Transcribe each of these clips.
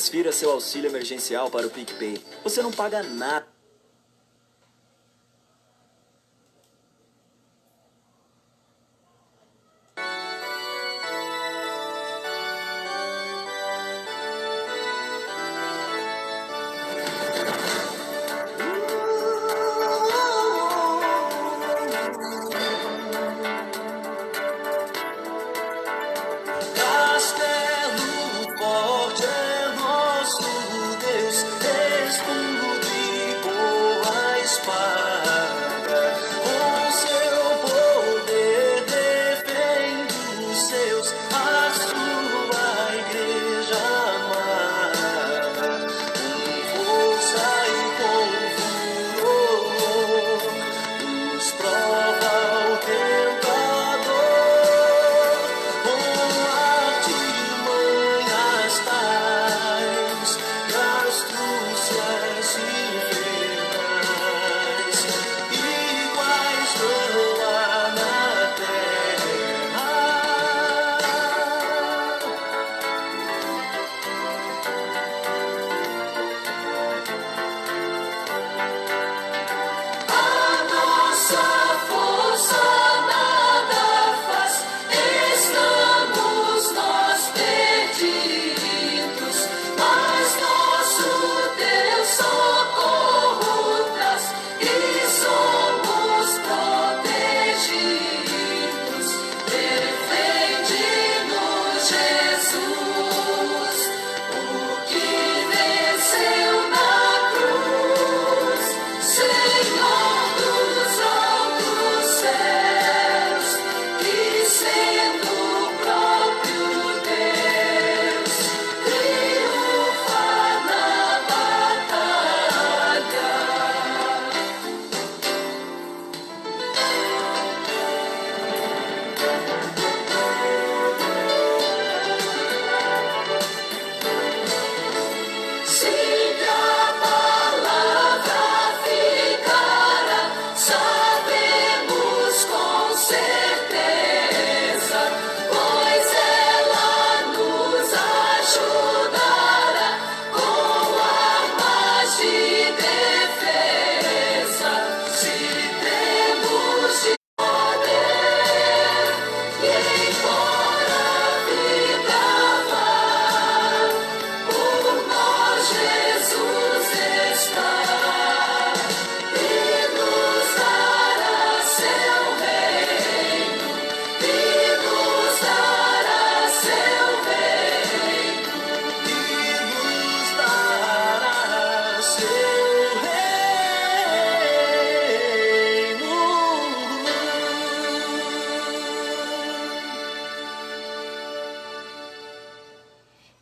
Transfira seu auxílio emergencial para o PicPay. Você não paga nada.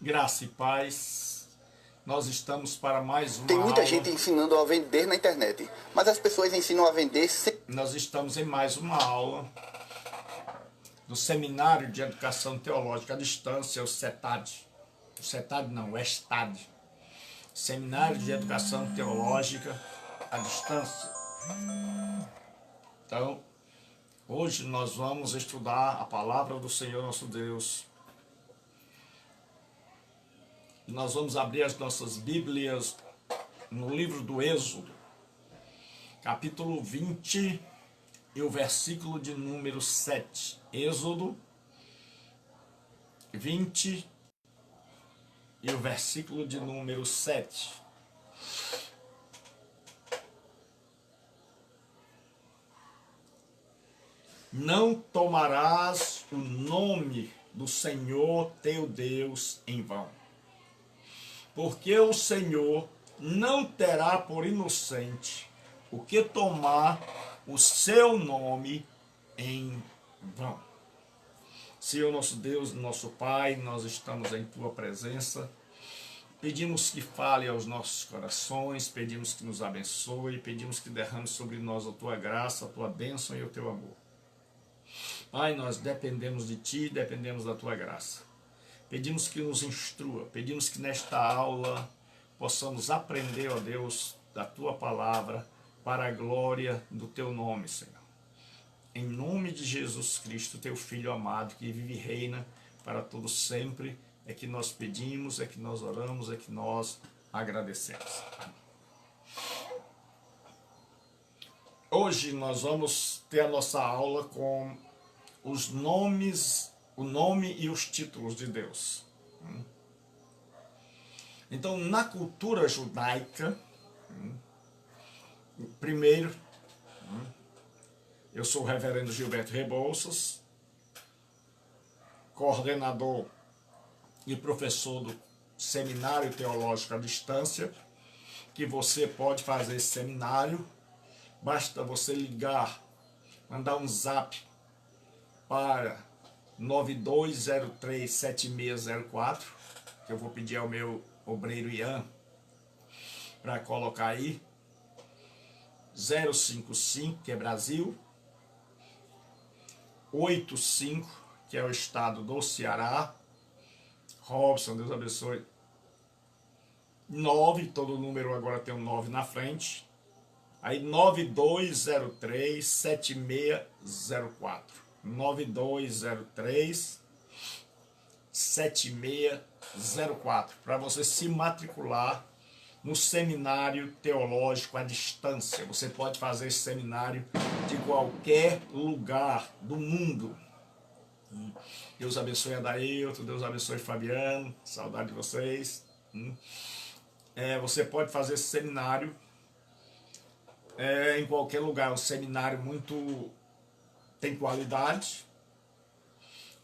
Graça e paz, nós estamos para mais uma Tem muita aula. gente ensinando a vender na internet, mas as pessoas ensinam a vender sem... Nós estamos em mais uma aula do Seminário de Educação Teológica à Distância, o CETAD. O CETAD não, o ESTAD. Seminário de Educação Teológica à Distância. Então, hoje nós vamos estudar a Palavra do Senhor nosso Deus. Nós vamos abrir as nossas Bíblias no livro do Êxodo, capítulo 20 e o versículo de número 7. Êxodo 20 e o versículo de número 7. Não tomarás o nome do Senhor teu Deus em vão, porque o Senhor não terá por inocente o que tomar o seu nome em vão. Senhor nosso Deus, nosso Pai, nós estamos em Tua presença. Pedimos que fale aos nossos corações, pedimos que nos abençoe, pedimos que derrame sobre nós a Tua graça, a Tua bênção e o Teu amor. Pai, nós dependemos de Ti, dependemos da Tua graça. Pedimos que nos instrua, pedimos que nesta aula possamos aprender, ó Deus, da Tua palavra, para a glória do Teu nome, Senhor. Em nome de Jesus Cristo, Teu Filho amado, que vive e reina para todos sempre, é que nós pedimos, é que nós oramos, é que nós agradecemos. Hoje nós vamos ter a nossa aula com os nomes, o nome e os títulos de Deus. Então, na cultura judaica, primeiro, eu sou o reverendo Gilberto Rebouças, coordenador e professor do Seminário Teológico à Distância, que você pode fazer esse seminário, basta você ligar, mandar um zap para 92037604, que eu vou pedir ao meu obreiro Ian para colocar aí, 055, que é Brasil, 85, que é o estado do Ceará, Robson, Deus abençoe, 9, todo número agora tem um 9 na frente, aí 92037604, 92037604, para você se matricular no Seminário Teológico à Distância. Você pode fazer esse seminário de qualquer lugar do mundo. Deus abençoe Adailton, Deus abençoe Fabiano, saudade de vocês. Você pode fazer esse seminário em qualquer lugar. É um seminário muito... tem qualidade.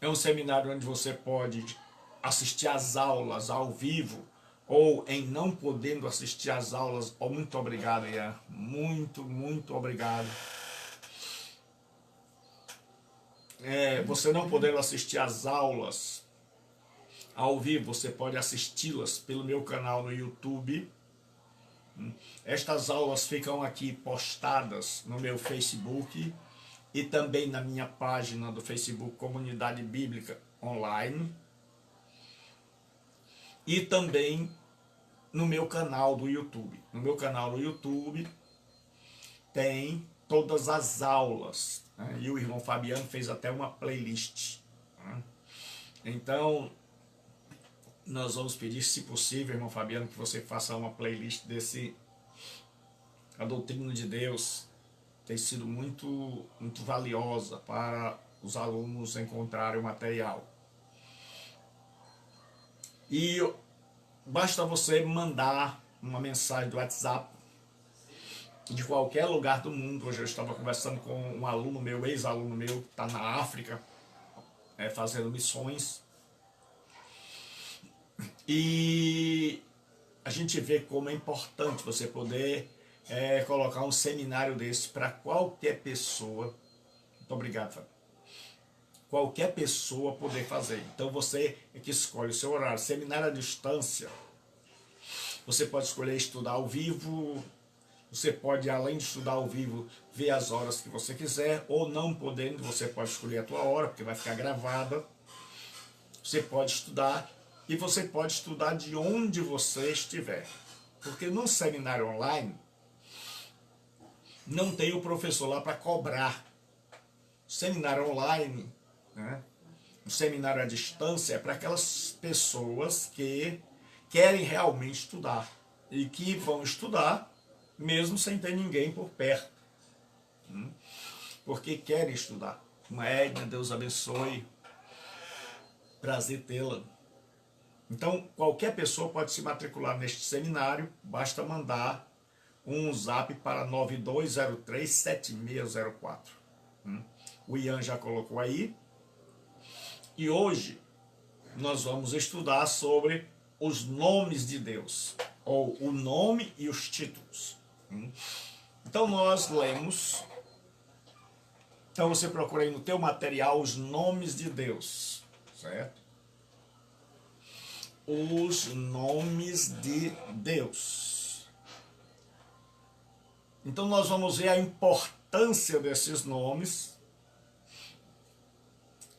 É um seminário onde você pode assistir às aulas ao vivo, ou em não podendo assistir às aulas. Muito obrigado, Ian. Muito obrigado. Você não podendo assistir às aulas ao vivo, você pode assisti-las pelo meu canal no YouTube. Estas aulas ficam aqui postadas no meu Facebook e também na minha página do Facebook Comunidade Bíblica Online. E também no meu canal do YouTube. No meu canal do YouTube tem todas as aulas, né? E o irmão Fabiano fez até uma playlist, né? Então, nós vamos pedir, se possível, irmão Fabiano, que você faça uma playlist desse... A doutrina de Deus tem sido muito valiosa para os alunos encontrarem o material. E basta você mandar uma mensagem do WhatsApp de qualquer lugar do mundo. Hoje eu estava conversando com um aluno meu, ex-aluno meu, que está na África, fazendo missões. E a gente vê como é importante você poder colocar um seminário desse para qualquer pessoa. Muito obrigado, Fábio. Qualquer pessoa poder fazer. Então você é que escolhe o seu horário. Seminário à distância, você pode escolher estudar ao vivo. Você pode, além de estudar ao vivo, ver as horas que você quiser, ou não podendo, você pode escolher a tua hora, porque vai ficar gravada. Você pode estudar, e você pode estudar de onde você estiver. Porque num seminário online, não tem o professor lá para cobrar. Seminário online, né? O seminário à distância é para aquelas pessoas que querem realmente estudar, e que vão estudar mesmo sem ter ninguém por perto, porque querem estudar. Uma Edna, Deus abençoe, prazer tê-la. Então, qualquer pessoa pode se matricular neste seminário, basta mandar um zap para 92037604. O Ian já colocou aí. E hoje nós vamos estudar sobre os nomes de Deus, ou o nome e os títulos. Então nós lemos, então você procura aí no teu material os nomes de Deus, certo? Os nomes de Deus. Então nós vamos ver a importância desses nomes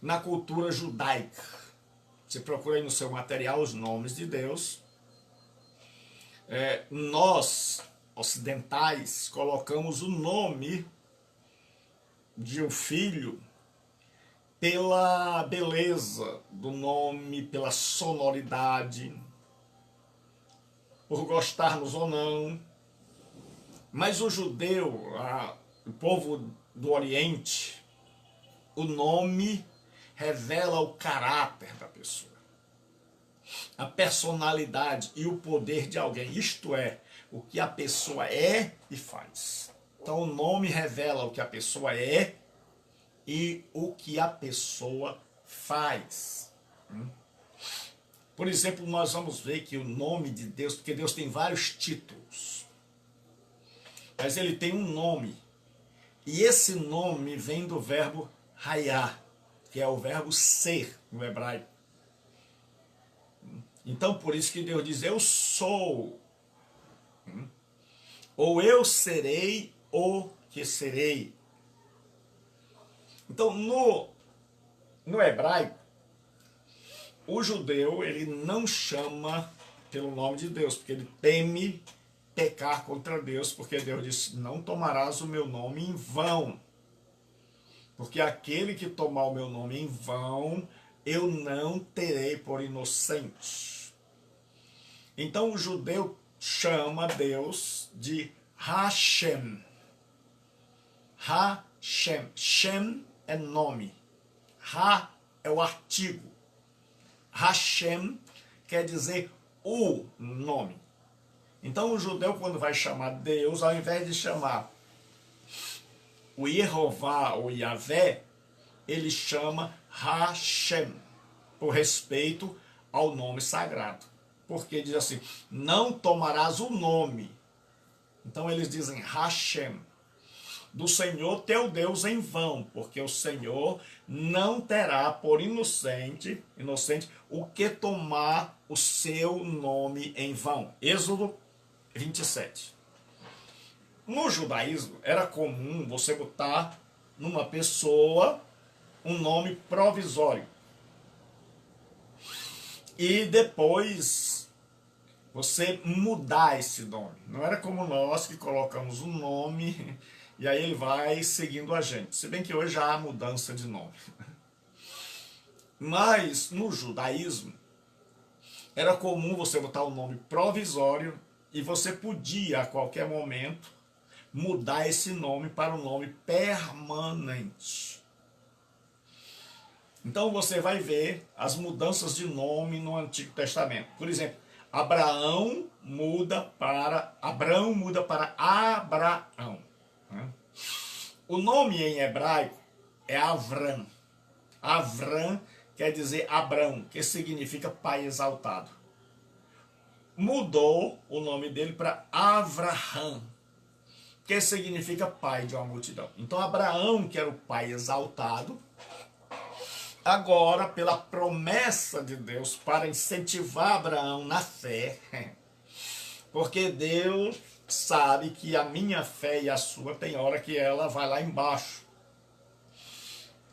na cultura judaica. Você procura aí no seu material os nomes de Deus. Nós, ocidentais, colocamos o nome de um filho pela beleza do nome, pela sonoridade, por gostarmos ou não. Mas o judeu, o povo do Oriente, o nome revela o caráter da pessoa, a personalidade e o poder de alguém, isto é, o que a pessoa é e faz. Então o nome revela o que a pessoa é e o que a pessoa faz. Por exemplo, nós vamos ver que o nome de Deus, porque Deus tem vários títulos, mas ele tem um nome, e esse nome vem do verbo hayá, que é o verbo ser no hebraico. Então por isso que Deus diz eu sou, ou eu serei o que serei. Então no hebraico, o judeu ele não chama pelo nome de Deus, porque ele teme pecar contra Deus, porque Deus disse, não tomarás o meu nome em vão, porque aquele que tomar o meu nome em vão, eu não terei por inocente. Então o judeu chama Deus de Hashem. Hashem. Shem é nome. Ha é o artigo. Hashem quer dizer o nome. Então o judeu, quando vai chamar Deus, ao invés de chamar o Yehová ou Yahvé, ele chama Hashem, por respeito ao nome sagrado. Porque diz assim, não tomarás o nome. Então eles dizem Hashem, do Senhor teu Deus em vão, porque o Senhor não terá por inocente o que tomar o seu nome em vão. Êxodo 27. No judaísmo era comum você botar numa pessoa um nome provisório e depois você mudar esse nome. Não era como nós que colocamos um nome e aí ele vai seguindo a gente. Se bem que hoje já há mudança de nome. Mas no judaísmo era comum você botar um nome provisório e você podia a qualquer momento mudar esse nome para um nome permanente. Então você vai ver as mudanças de nome no Antigo Testamento. Por exemplo, Abrão muda para Abraão. O nome em hebraico é Avram. Avram quer dizer Abrão, que significa pai exaltado. Mudou o nome dele para Avraham, que significa pai de uma multidão. Então Abraão, que era o pai exaltado, agora pela promessa de Deus para incentivar Abraão na fé, porque Deus sabe que a minha fé e a sua tem hora que ela vai lá embaixo.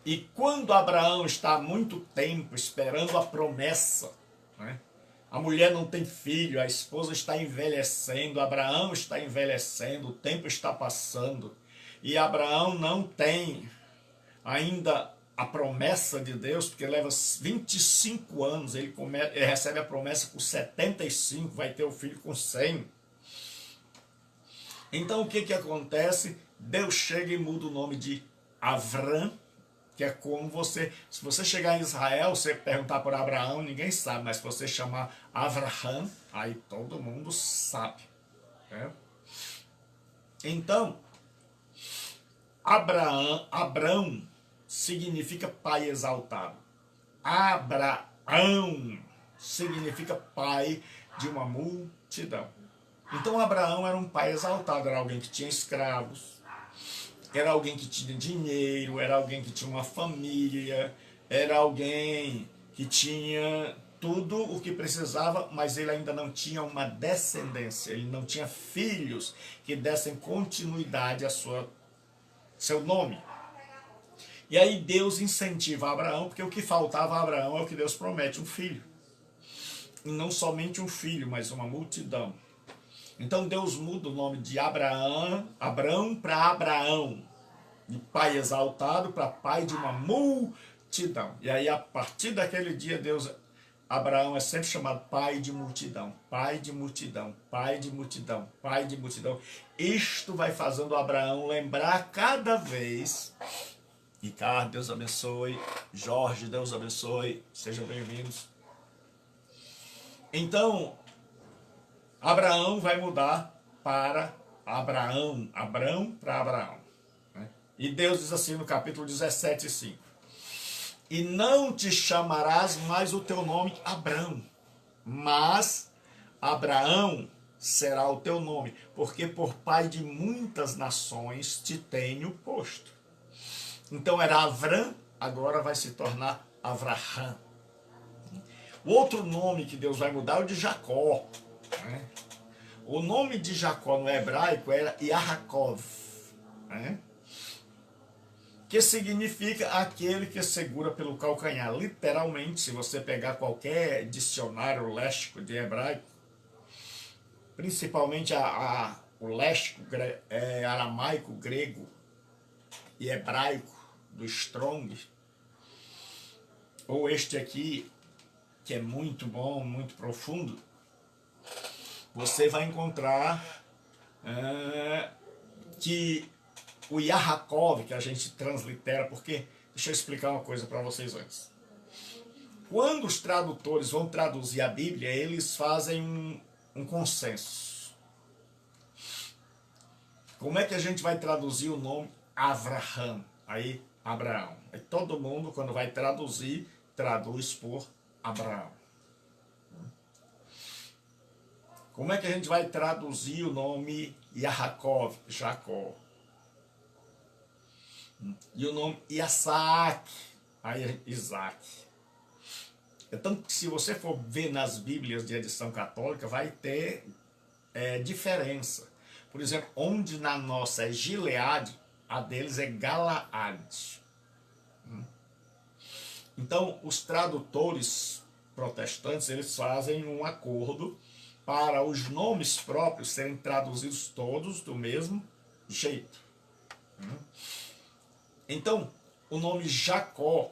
E quando Abraão está há muito tempo esperando a promessa, né? A mulher não tem filho, a esposa está envelhecendo, Abraão está envelhecendo, o tempo está passando, e Abraão não tem ainda a promessa de Deus, porque leva 25 anos, ele recebe a promessa com 75, vai ter o filho com 100. Então o que acontece? Deus chega e muda o nome de Avram, que é como se você chegar em Israel, você perguntar por Abraão, ninguém sabe, mas se você chamar Avraham, aí todo mundo sabe. Né? Então, Abrão significa pai exaltado. Abraão significa pai de uma multidão. Então Abraão era um pai exaltado, era alguém que tinha escravos, era alguém que tinha dinheiro, era alguém que tinha uma família, era alguém que tinha tudo o que precisava, mas ele ainda não tinha uma descendência, ele não tinha filhos que dessem continuidade a seu nome. E aí Deus incentiva Abraão, porque o que faltava a Abraão é o que Deus promete, um filho. E não somente um filho, mas uma multidão. Então Deus muda o nome de Abrão para Abraão, de pai exaltado para pai de uma multidão. multidão. E aí, a partir daquele dia, Abraão é sempre chamado pai de multidão, pai de multidão, pai de multidão, pai de multidão. Isto vai fazendo Abraão lembrar cada vez. Ricardo, Deus abençoe. Jorge, Deus abençoe. Sejam bem-vindos. Então, Abraão vai mudar para Abraão para Abraão. Né? E Deus diz assim no capítulo 17, 5. E não te chamarás mais o teu nome Abrão, mas Abraão será o teu nome, porque por pai de muitas nações te tenho posto. Então era Avram, agora vai se tornar Avraham. O outro nome que Deus vai mudar é o de Jacó. Né? O nome de Jacó no hebraico era Yaakov, né? Que significa aquele que segura pelo calcanhar. Literalmente, se você pegar qualquer dicionário léxico de hebraico, principalmente o léxico aramaico, grego e hebraico do Strong, ou este aqui, que é muito bom, muito profundo, você vai encontrar que o Yaakov, que a gente translitera, porque, deixa eu explicar uma coisa para vocês antes. Quando os tradutores vão traduzir a Bíblia, eles fazem um consenso. Como é que a gente vai traduzir o nome Avraham? Aí, Abraão. Aí todo mundo, quando vai traduzir, traduz por Abraão. Como é que a gente vai traduzir o nome Yaakov? Jacó. E o nome Isaac? Aí, Isaac. É tanto que se você for ver nas Bíblias de edição católica, vai ter diferença. Por exemplo, onde na nossa é Gileade, a deles é Galaade. Então, os tradutores protestantes, eles fazem um acordo para os nomes próprios serem traduzidos todos do mesmo jeito. Então, o nome Jacó,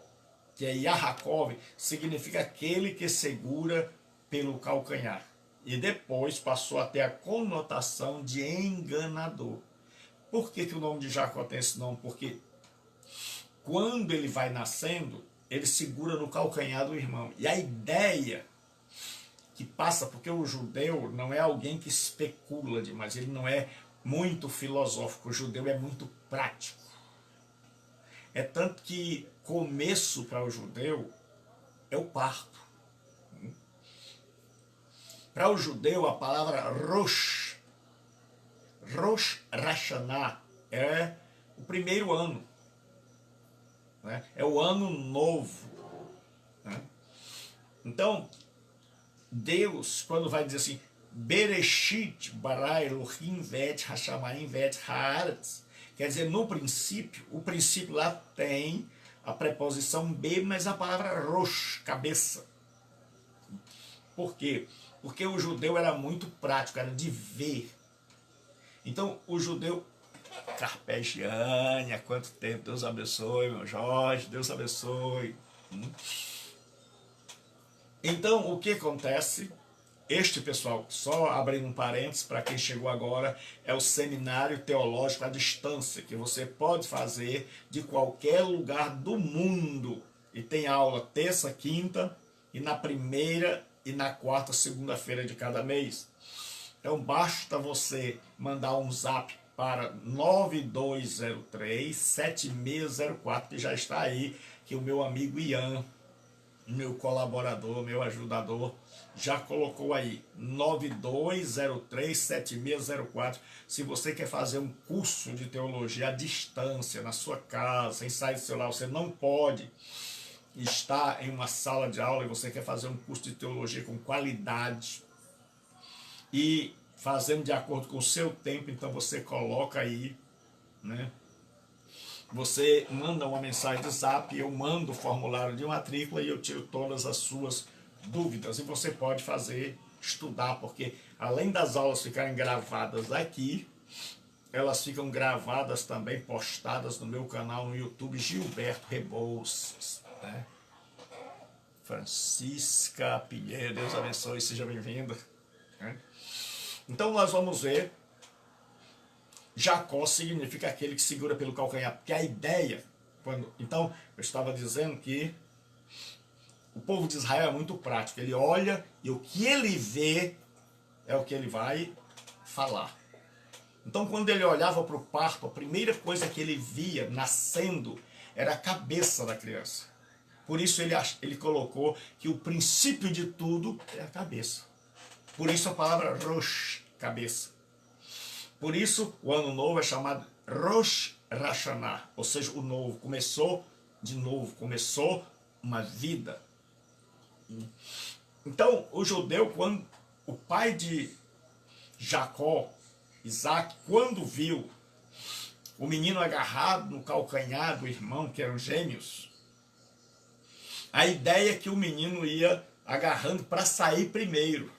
que é Yaakov, significa aquele que segura pelo calcanhar. E depois passou a ter a conotação de enganador. Por que o nome de Jacó tem esse nome? Porque quando ele vai nascendo, ele segura no calcanhar do irmão. E a ideia que passa, porque o judeu não é alguém que especula demais, ele não é muito filosófico, o judeu é muito prático. É tanto que começo para o judeu é o parto. Para o judeu, a palavra Rosh Hashanah, é o primeiro ano. Né? É o ano novo. Né? Então, Deus, quando vai dizer assim, Bereshit bara Elohim vet hashamayim vet haaretz, quer dizer, no princípio, o princípio lá tem a preposição be, mas a palavra rosh, cabeça. Por quê? Porque o judeu era muito prático, era de ver. Então, o judeu, Carpegiane, há quanto tempo, Deus abençoe, meu Jorge, Deus abençoe. Então, o que acontece? Este, pessoal, só abrindo um parênteses para quem chegou agora, é o seminário teológico à distância, que você pode fazer de qualquer lugar do mundo. E tem aula terça, quinta, e na primeira e na quarta, segunda-feira de cada mês. Então, basta você mandar um zap para 9203-7604, que já está aí, que o meu amigo Ian, meu colaborador, meu ajudador, já colocou aí, 9203-7604. Se você quer fazer um curso de teologia à distância, na sua casa, sem sair do celular, você não pode estar em uma sala de aula e você quer fazer um curso de teologia com qualidade e fazendo de acordo com o seu tempo, então você coloca aí, né? Você manda uma mensagem de zap, eu mando o formulário de matrícula e eu tiro todas as suas dúvidas. E você pode fazer, estudar, porque além das aulas ficarem gravadas aqui, elas ficam gravadas também, postadas no meu canal no YouTube, Gilberto Rebouças. né? Francisca Pinheiro, Deus abençoe, seja bem-vinda. Né? Então nós vamos ver, Jacó significa aquele que segura pelo calcanhar, porque a ideia, então eu estava dizendo que o povo de Israel é muito prático, ele olha e o que ele vê é o que ele vai falar. Então quando ele olhava para o parto, a primeira coisa que ele via nascendo era a cabeça da criança. Por isso ele colocou que o princípio de tudo é a cabeça. Por isso a palavra Rosh, cabeça. Por isso o ano novo é chamado Rosh Hashanah, ou seja, o novo, começou de novo, começou uma vida. Então o judeu, quando o pai de Jacó, Isaac, quando viu o menino agarrado no calcanhar do irmão, que eram gêmeos, a ideia é que o menino ia agarrando para sair primeiro.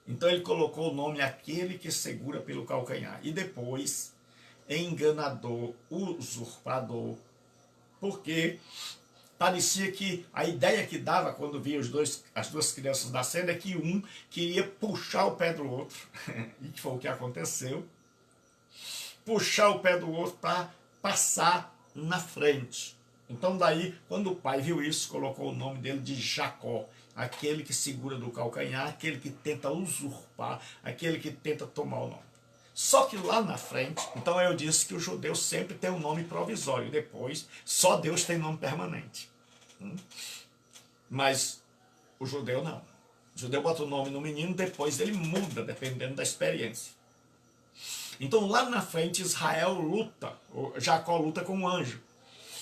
Então ele colocou o nome aquele que segura pelo calcanhar. E depois, enganador, usurpador, porque parecia que a ideia que dava quando via as duas crianças nascendo é que um queria puxar o pé do outro, e que foi o que aconteceu, puxar o pé do outro para passar na frente. Então daí, quando o pai viu isso, colocou o nome dele de Jacó, aquele que segura do calcanhar, aquele que tenta usurpar, aquele que tenta tomar o nome. Só que lá na frente, então eu disse que o judeu sempre tem um nome provisório, depois só Deus tem nome permanente. Mas o judeu não. O judeu bota o nome no menino, depois ele muda, dependendo da experiência. Então lá na frente Israel luta, Jacó luta com um anjo.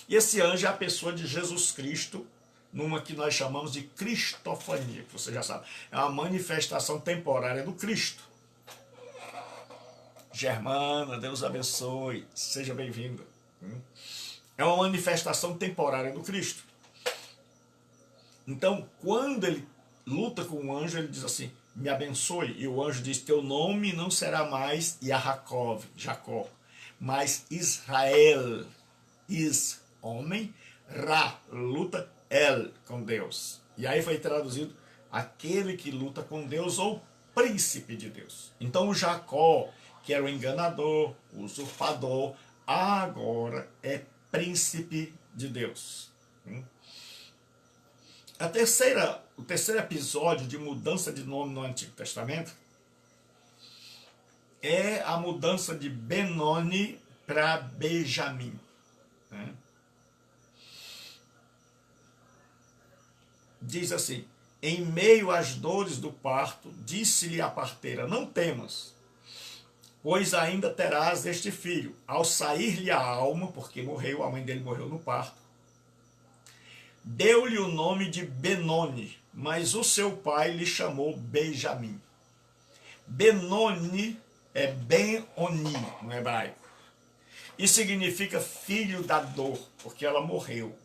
E esse anjo é a pessoa de Jesus Cristo, numa que nós chamamos de cristofania, que você já sabe. É uma manifestação temporária do Cristo. Germana, Deus abençoe, seja bem-vinda. É uma manifestação temporária do Cristo. Então, quando ele luta com o anjo, ele diz assim, me abençoe. E o anjo diz, teu nome não será mais Yaakov, Jacó, mas Israel, homem, Ra, luta, El, com Deus. E aí foi traduzido, aquele que luta com Deus ou príncipe de Deus. Então o Jacó, que era o enganador, o usurpador, agora é príncipe de Deus. O terceiro episódio de mudança de nome no Antigo Testamento é a mudança de Benoni para Benjamim. Diz assim, em meio às dores do parto, disse-lhe a parteira, não temas, pois ainda terás este filho. Ao sair-lhe a alma, porque morreu, a mãe dele morreu no parto, deu-lhe o nome de Benoni, mas o seu pai lhe chamou Benjamim. Benoni é Ben-Oni no hebraico, e significa filho da dor, porque ela morreu.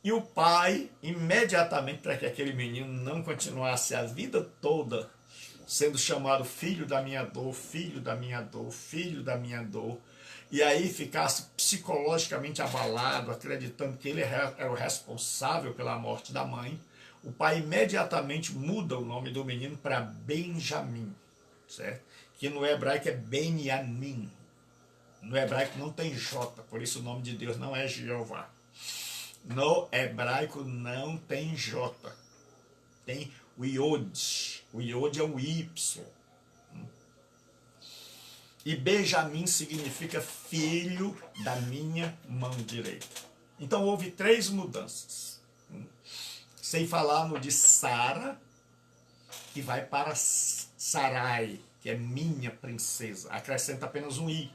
E o pai, imediatamente, para que aquele menino não continuasse a vida toda sendo chamado filho da minha dor, filho da minha dor, filho da minha dor, e aí ficasse psicologicamente abalado, acreditando que ele era o responsável pela morte da mãe, o pai imediatamente muda o nome do menino para Benjamim, certo? Que no hebraico é Benyamin. No hebraico não tem J, por isso o nome de Deus não é Jeová. No hebraico não tem J, tem o Iod. O Iod é o Y. E Benjamim significa filho da minha mão direita. Então houve 3 mudanças. Sem falar no de Sara, que vai para Sarai, que é minha princesa. Acrescenta apenas um I.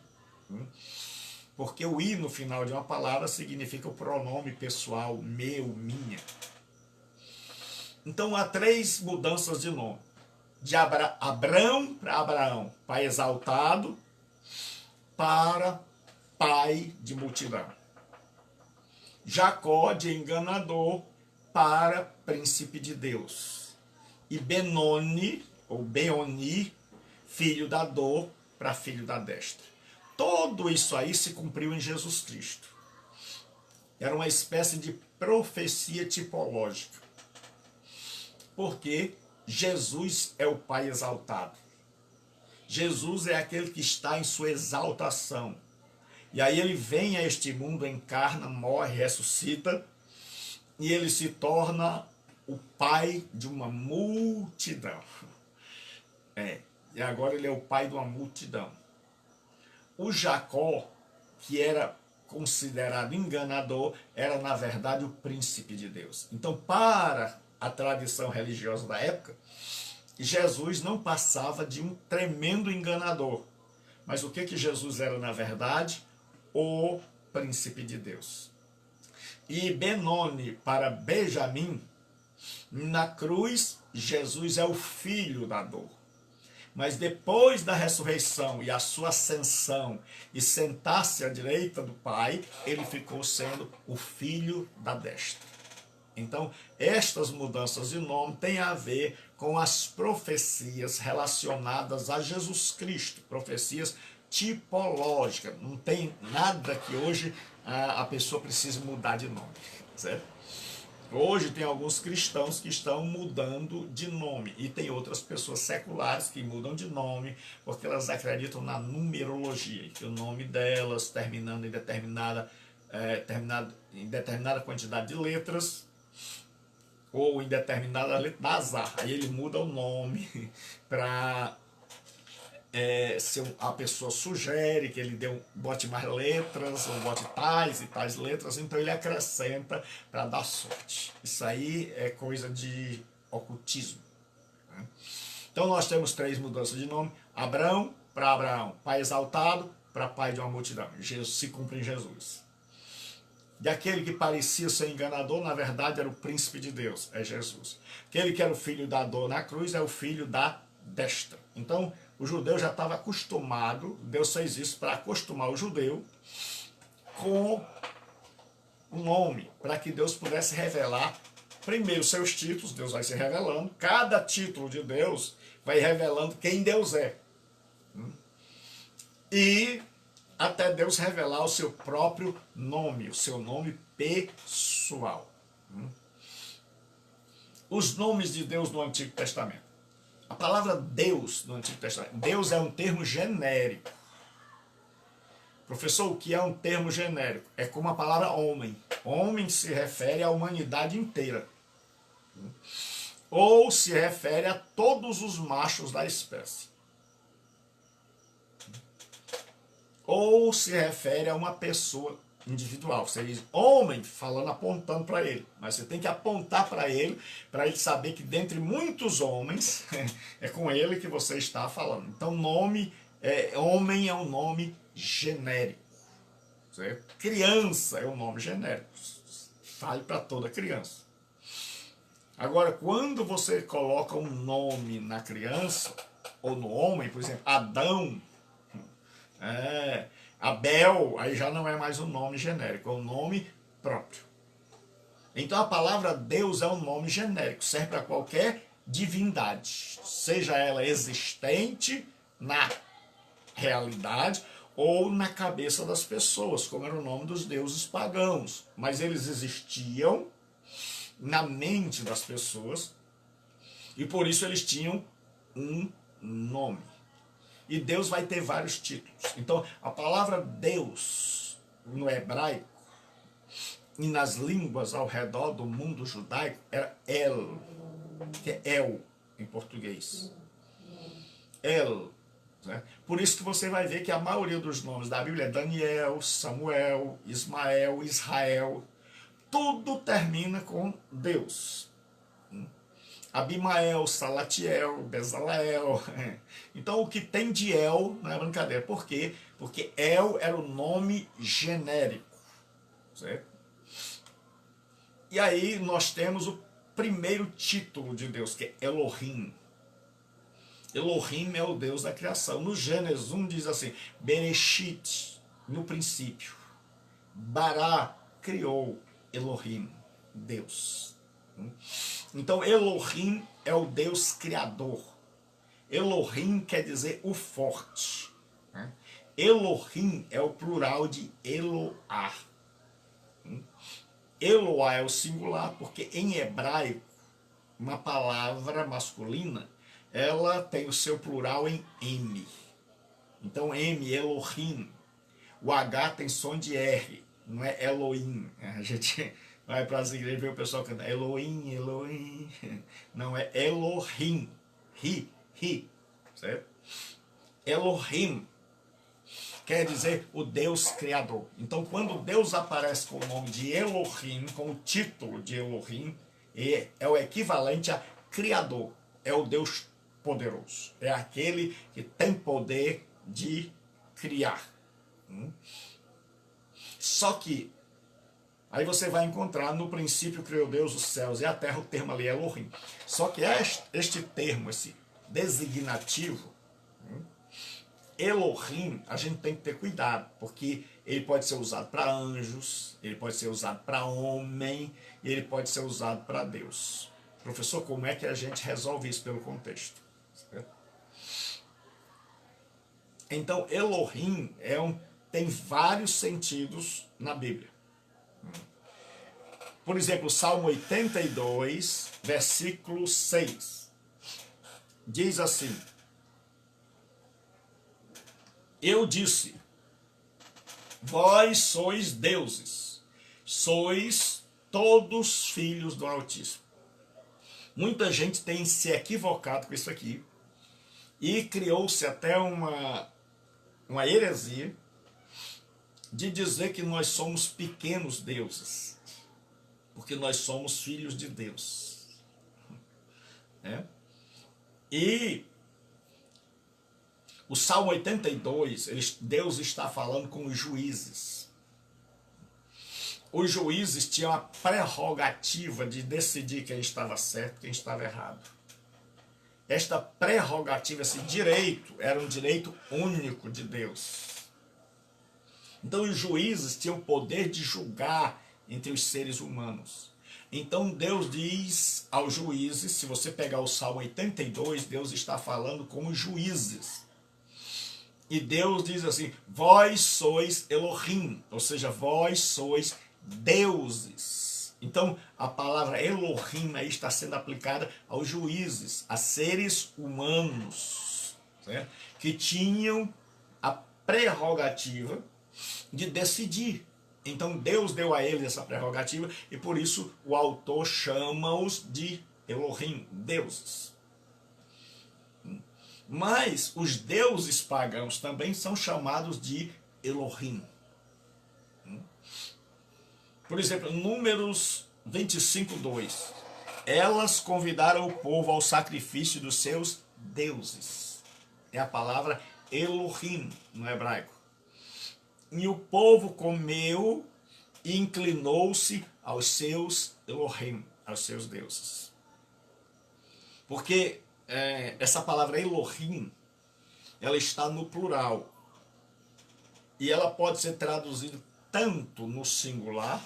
Porque o I no final de uma palavra significa o pronome pessoal, meu, minha. Então há 3 mudanças de nome. De Abrão para Abraão, pai exaltado, para pai de multidão. Jacó, de enganador, para príncipe de Deus. E Benoni, ou Beoni, filho da dor, para filho da destra. Tudo isso aí se cumpriu em Jesus Cristo. Era uma espécie de profecia tipológica. Porque Jesus é o Pai exaltado. Jesus é aquele que está em sua exaltação. E aí ele vem a este mundo, encarna, morre, ressuscita, e ele se torna o pai de uma multidão. E agora ele é o pai de uma multidão. O Jacó, que era considerado enganador, era na verdade o príncipe de Deus. Então, para a tradição religiosa da época, Jesus não passava de um tremendo enganador. Mas o que Jesus era na verdade? O príncipe de Deus. E Benoni para Benjamim, na cruz, Jesus é o filho da dor. Mas depois da ressurreição e a sua ascensão e sentar-se à direita do Pai, ele ficou sendo o filho da destra. Então, estas mudanças de nome têm a ver com as profecias relacionadas a Jesus Cristo, profecias tipológicas. Não tem nada que hoje a pessoa precise mudar de nome, certo? Hoje tem alguns cristãos que estão mudando de nome e tem outras pessoas seculares que mudam de nome porque elas acreditam na numerologia, que o nome delas, terminando em determinada quantidade de letras ou em determinada letra, dá azar. Aí ele muda o nome para... se a pessoa sugere que ele bote mais letras, ou bote tais e tais letras, então ele acrescenta para dar sorte. Isso aí é coisa de ocultismo, né? Então nós temos 3 mudanças de nome: Abraão para Abraão, pai exaltado para pai de uma multidão. Jesus se cumpre em Jesus. De aquele que parecia ser enganador, na verdade era o príncipe de Deus, é Jesus. Aquele que era o filho da dor na cruz é o filho da destra. Então, o judeu já estava acostumado, Deus fez isso para acostumar o judeu com o nome, para que Deus pudesse revelar primeiro seus títulos. Deus vai se revelando, cada título de Deus vai revelando quem Deus é. E até Deus revelar o seu próprio nome, o seu nome pessoal. Os nomes de Deus no Antigo Testamento. A palavra Deus no Antigo Testamento, Deus é um termo genérico. Professor, o que é um termo genérico? É como a palavra homem. Homem se refere à humanidade inteira. Ou se refere a todos os machos da espécie. Ou se refere a uma pessoa individual. Você diz homem, falando, apontando para ele. Mas você tem que apontar para ele saber que dentre muitos homens, é com ele que você está falando. Então, homem é um nome genérico. Certo? Criança é um nome genérico. Vale para toda criança. Agora, quando você coloca um nome na criança, ou no homem, por exemplo, Adão, Abel, aí já não é mais um nome genérico, é um nome próprio. Então a palavra Deus é um nome genérico, serve para qualquer divindade, seja ela existente na realidade ou na cabeça das pessoas, como era o nome dos deuses pagãos. Mas eles existiam na mente das pessoas e por isso eles tinham um nome. E Deus vai ter vários títulos. Então, a palavra Deus, no hebraico, e nas línguas ao redor do mundo judaico, era El, que é El, em português. El. Né? Por isso que você vai ver que a maioria dos nomes da Bíblia é Daniel, Samuel, Ismael, Israel. Tudo termina com Deus. Abimael, Salatiel, Bezaleel. Então o que tem de El não é brincadeira. Por quê? Porque El era o nome genérico. Certo? E aí nós temos o primeiro título de Deus, que é Elohim. Elohim é o Deus da criação. No Gênesis 1 diz assim, Bereshit, no princípio. Bará, criou. Elohim, Deus. Então Elohim é o Deus criador. Elohim quer dizer o forte. Elohim é o plural de Eloar. Eloá é o singular, porque em hebraico, uma palavra masculina, ela tem o seu plural em M. Então, M, Elohim. O H tem som de R, não é Elohim. A gente vai para as igrejas e vê o pessoal cantando Elohim, Elohim. Não, é Elohim. Ri, certo? Elohim quer dizer o Deus Criador. Então, quando Deus aparece com o nome de Elohim, com o título de Elohim, é o equivalente a Criador. É o Deus poderoso. É aquele que tem poder de criar. Só que, aí você vai encontrar, no princípio criou Deus os céus e a terra, o termo ali é Elohim. Só que este termo, esse designativo, Elohim, a gente tem que ter cuidado, porque ele pode ser usado para anjos, ele pode ser usado para homem, e ele pode ser usado para Deus. Professor, como é que a gente resolve isso pelo contexto? Certo? Então, Elohim tem vários sentidos na Bíblia. Por exemplo, Salmo 82, versículo 6, diz assim: eu disse, vós sois deuses, sois todos filhos do Altíssimo. Muita gente tem se equivocado com isso aqui e criou-se até uma heresia de dizer que nós somos pequenos deuses, porque nós somos filhos de Deus. E o Salmo 82, Deus está falando com os juízes. Os juízes tinham a prerrogativa de decidir quem estava certo e quem estava errado. Esta prerrogativa, esse direito, era um direito único de Deus. Então os juízes tinham o poder de julgar entre os seres humanos. Então Deus diz aos juízes, se você pegar o Salmo 82, Deus está falando com os juízes. E Deus diz assim, vós sois Elohim, ou seja, vós sois deuses. Então, a palavra Elohim aí está sendo aplicada aos juízes, a seres humanos, certo? Que tinham a prerrogativa de decidir. Então, Deus deu a eles essa prerrogativa e por isso o autor chama-os de Elohim, deuses. Mas os deuses pagãos também são chamados de Elohim. Por exemplo, Números 25, 2. Elas convidaram o povo ao sacrifício dos seus deuses. É a palavra Elohim no hebraico. E o povo comeu e inclinou-se aos seus Elohim, aos seus deuses. Porque essa palavra Elohim, ela está no plural. E ela pode ser traduzida tanto no singular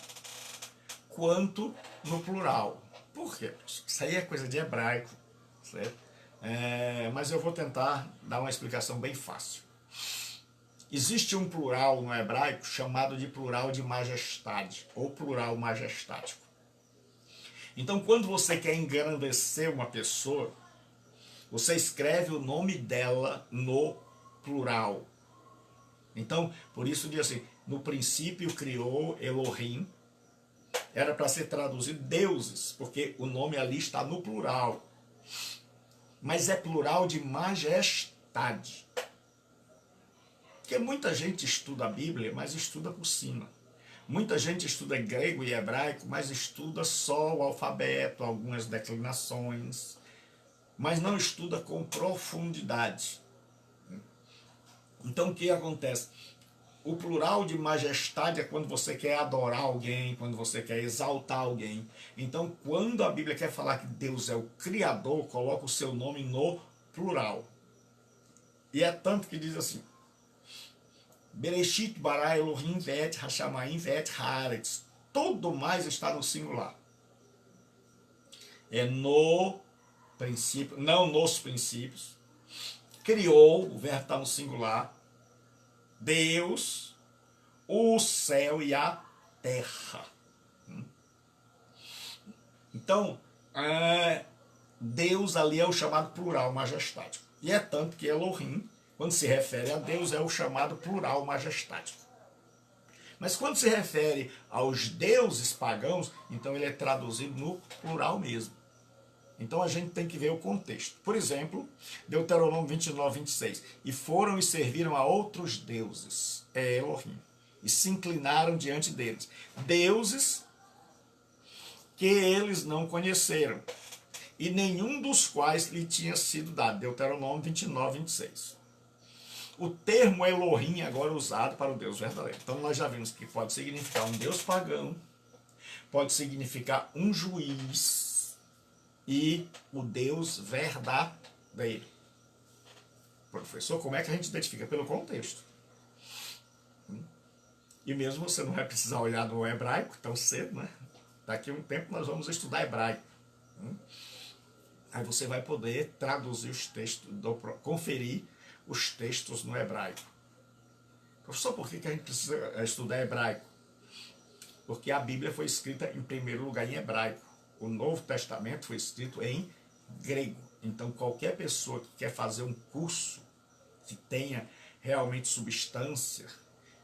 quanto no plural. Por quê? Isso aí é coisa de hebraico, certo? Mas eu vou tentar dar uma explicação bem fácil. Existe um plural no hebraico chamado de plural de majestade, ou plural majestático. Então, quando você quer engrandecer uma pessoa, você escreve o nome dela no plural. Então, por isso diz assim, no princípio criou Elohim, era para ser traduzido deuses, porque o nome ali está no plural. Mas é plural de majestade. Porque muita gente estuda a Bíblia, mas estuda por cima. Muita gente estuda grego e hebraico, mas estuda só o alfabeto, algumas declinações, mas não estuda com profundidade. Então o que acontece? O plural de majestade é quando você quer adorar alguém, quando você quer exaltar alguém. Então quando a Bíblia quer falar que Deus é o Criador, coloca o seu nome no plural. E é tanto que diz assim, Bereshit bara Elohim vet hashamayim vet haaretz. Tudo mais está no singular. É no princípio, não nos princípios. Criou, o verbo está no singular. Deus, o céu e a terra. Então, Deus ali é o chamado plural majestático. E é tanto que Elohim, quando se refere a Deus, é o chamado plural majestático. Mas quando se refere aos deuses pagãos, então ele é traduzido no plural mesmo. Então a gente tem que ver o contexto. Por exemplo, Deuteronômio 29, 26. E foram e serviram a outros deuses, é Elohim, e se inclinaram diante deles. Deuses que eles não conheceram, e nenhum dos quais lhe tinha sido dado. Deuteronômio 29, 26. O termo Elohim agora é usado para o Deus verdadeiro. Então nós já vimos que pode significar um Deus pagão, pode significar um juiz e o Deus verdadeiro. Professor, como é que a gente identifica? Pelo contexto. E mesmo você não vai precisar olhar no hebraico tão cedo, né? Daqui a um tempo nós vamos estudar hebraico. Aí você vai poder traduzir os textos, conferir os textos no hebraico. Professor, por que a gente precisa estudar hebraico? Porque a Bíblia foi escrita em primeiro lugar em hebraico. O Novo Testamento foi escrito em grego. Então qualquer pessoa que quer fazer um curso que tenha realmente substância,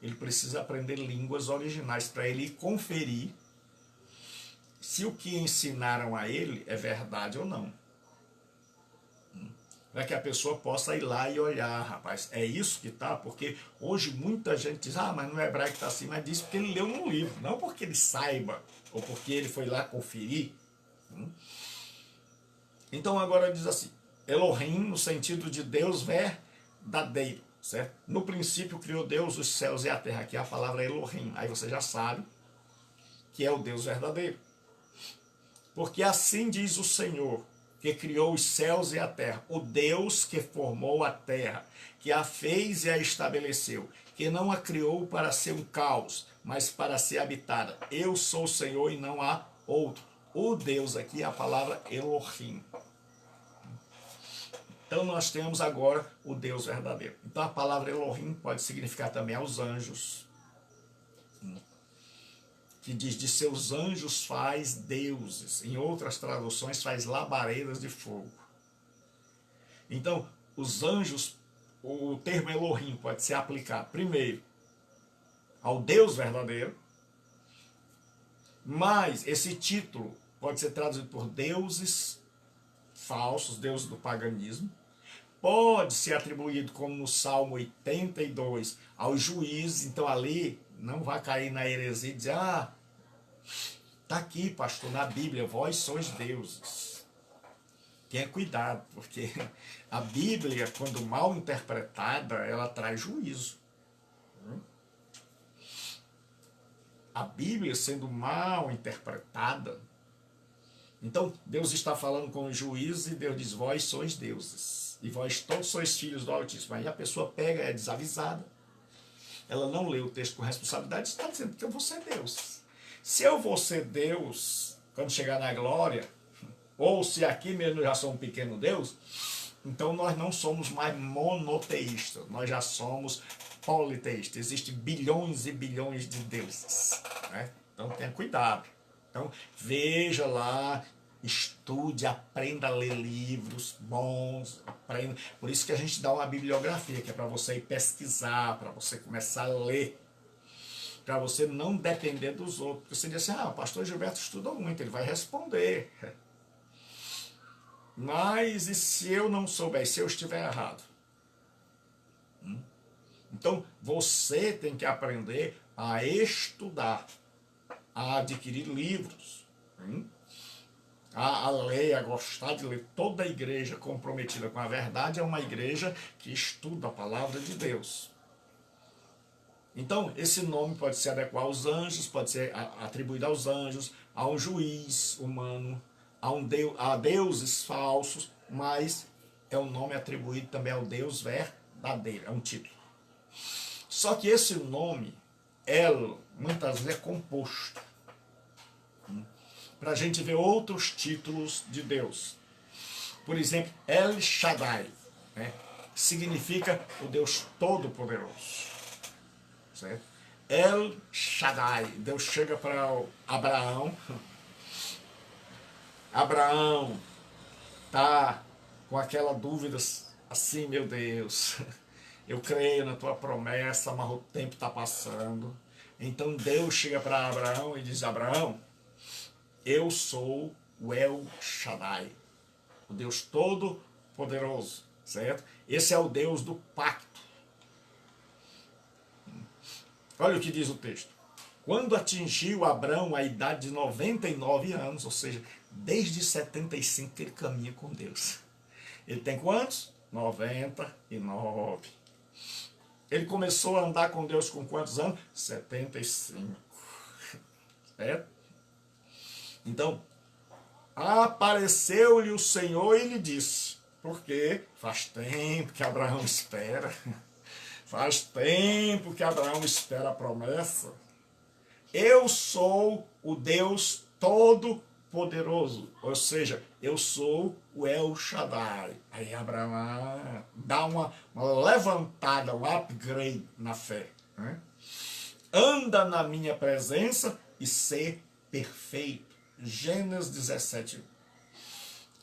ele precisa aprender línguas originais para ele conferir se o que ensinaram a ele é verdade ou não. Para que a pessoa possa ir lá e olhar, rapaz, é isso que está? Porque hoje muita gente diz, mas no hebraico está assim, mas diz porque ele leu num livro, não porque ele saiba, ou porque ele foi lá conferir. Então agora diz assim, Elohim no sentido de Deus verdadeiro, certo? No princípio criou Deus os céus e a terra, aqui é a palavra Elohim, aí você já sabe que é o Deus verdadeiro. Porque assim diz o Senhor, que criou os céus e a terra, o Deus que formou a terra, que a fez e a estabeleceu, que não a criou para ser um caos, mas para ser habitada. Eu sou o Senhor e não há outro. O Deus aqui é a palavra Elohim. Então nós temos agora o Deus verdadeiro. Então a palavra Elohim pode significar também aos anjos, que diz, de seus anjos faz deuses. Em outras traduções faz labaredas de fogo. Então, os anjos, o termo Elohim pode ser aplicado primeiro ao Deus verdadeiro, mas esse título pode ser traduzido por deuses falsos, deuses do paganismo. Pode ser atribuído, como no Salmo 82, aos juízes. Então ali não vai cair na heresia e dizer, está aqui, pastor, na Bíblia, vós sois deuses. Tenha cuidado, porque a Bíblia, quando mal interpretada, ela traz juízo. A Bíblia sendo mal interpretada, então Deus está falando com os juízes e Deus diz, vós sois deuses. E vós todos sois filhos do Altíssimo. Aí a pessoa pega, é desavisada, ela não lê o texto com responsabilidade, está dizendo que eu vou ser Deus. Se eu vou ser Deus, quando chegar na glória, ou se aqui mesmo eu já sou um pequeno Deus, então nós não somos mais monoteístas, nós já somos politeístas. Existem bilhões e bilhões de deuses, né? Então tenha cuidado. Então veja lá, estude, aprenda a ler livros bons, aprenda. Por isso que a gente dá uma bibliografia, que é para você ir pesquisar, para você começar a ler, para você não depender dos outros. Porque você diz assim, o pastor Gilberto estuda muito, ele vai responder. Mas e se eu não souber, se eu estiver errado? Então você tem que aprender a estudar, a adquirir livros, a ler, a gostar de ler. Toda a igreja comprometida com a verdade é uma igreja que estuda a palavra de Deus. Então, esse nome pode se adequar aos anjos, pode ser atribuído aos anjos, a um juiz humano, a deuses falsos, mas é um nome atribuído também ao Deus verdadeiro, é um título. Só que esse nome, muitas vezes é composto, para a gente ver outros títulos de Deus. Por exemplo, El Shaddai, né? Significa o Deus Todo-Poderoso. Certo? El Shaddai, Deus chega para Abraão Abraão tá com aquela dúvida assim, meu Deus, eu creio na tua promessa, mas o tempo está passando. Então Deus chega para Abraão e diz: Abraão, eu sou o El Shaddai, o Deus Todo-Poderoso, certo? Esse é o Deus do pacto. Olha o que diz o texto. Quando atingiu Abraão a idade de 99 anos, ou seja, desde 75 que ele caminha com Deus. Ele tem quantos? 99. Ele começou a andar com Deus com quantos anos? 75. Certo? Então, apareceu-lhe o Senhor e lhe disse, porque faz tempo que Abraão espera, faz tempo que Abraão espera a promessa. Eu sou o Deus Todo-Poderoso, ou seja, eu sou o El Shaddai. Aí Abraão dá uma levantada, um upgrade na fé. Né? Anda na minha presença e ser perfeito. Gênesis 17.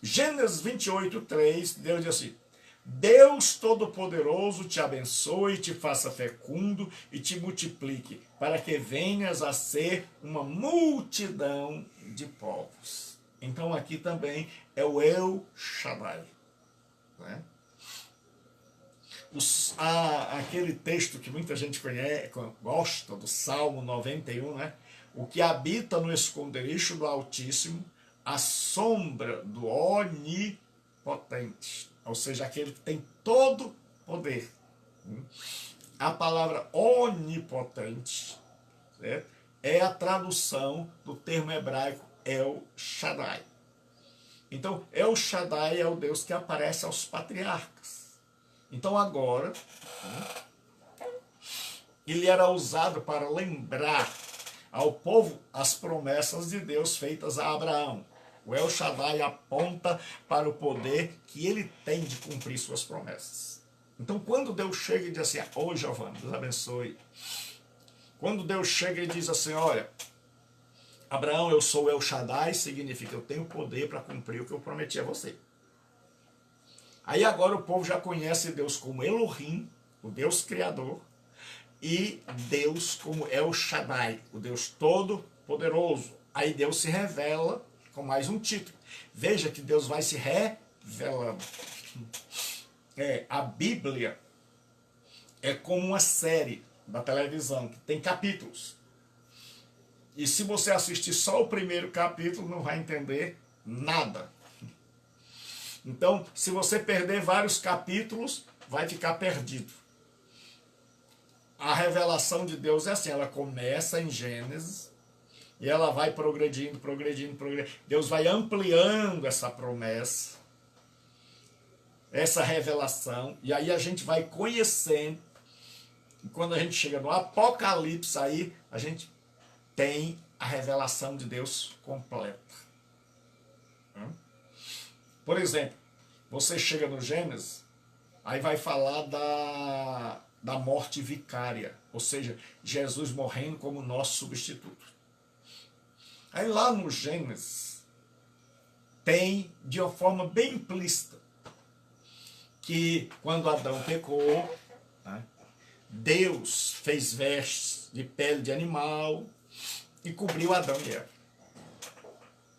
Gênesis 28, 3, Deus diz assim: Deus Todo-Poderoso te abençoe, te faça fecundo e te multiplique, para que venhas a ser uma multidão de povos. Então aqui também é o El Shaddai. Né? Aquele texto que muita gente conhece, gosta, do Salmo 91, né? O que habita no esconderijo do Altíssimo, a sombra do Onipotente. Ou seja, aquele que tem todo poder. A palavra onipotente, certo? É a tradução do termo hebraico El Shaddai. Então, El Shaddai é o Deus que aparece aos patriarcas. Então agora, ele era usado para lembrar ao povo as promessas de Deus feitas a Abraão. O El Shaddai aponta para o poder que ele tem de cumprir suas promessas. Então, quando Deus chega e diz assim: ô Giovanni, Deus abençoe. Quando Deus chega e diz assim: olha, Abraão, eu sou o El Shaddai, significa eu tenho poder para cumprir o que eu prometi a você. Aí agora o povo já conhece Deus como Elohim, o Deus Criador, e Deus como El Shaddai, o Deus Todo-Poderoso. Aí Deus se revela com mais um título. Veja que Deus vai se revelando. A Bíblia é como uma série da televisão, que tem capítulos. E se você assistir só o primeiro capítulo, não vai entender nada. Então, se você perder vários capítulos, vai ficar perdido. A revelação de Deus é assim, ela começa em Gênesis, e ela vai progredindo. Deus vai ampliando essa promessa, essa revelação, e aí a gente vai conhecendo. E quando a gente chega no Apocalipse, aí a gente tem a revelação de Deus completa. Por exemplo, você chega no Gênesis, aí vai falar da morte vicária, ou seja, Jesus morrendo como nosso substituto. Aí lá no Gênesis, tem de uma forma bem implícita, que quando Adão pecou, né, Deus fez vestes de pele de animal e cobriu Adão e Eva.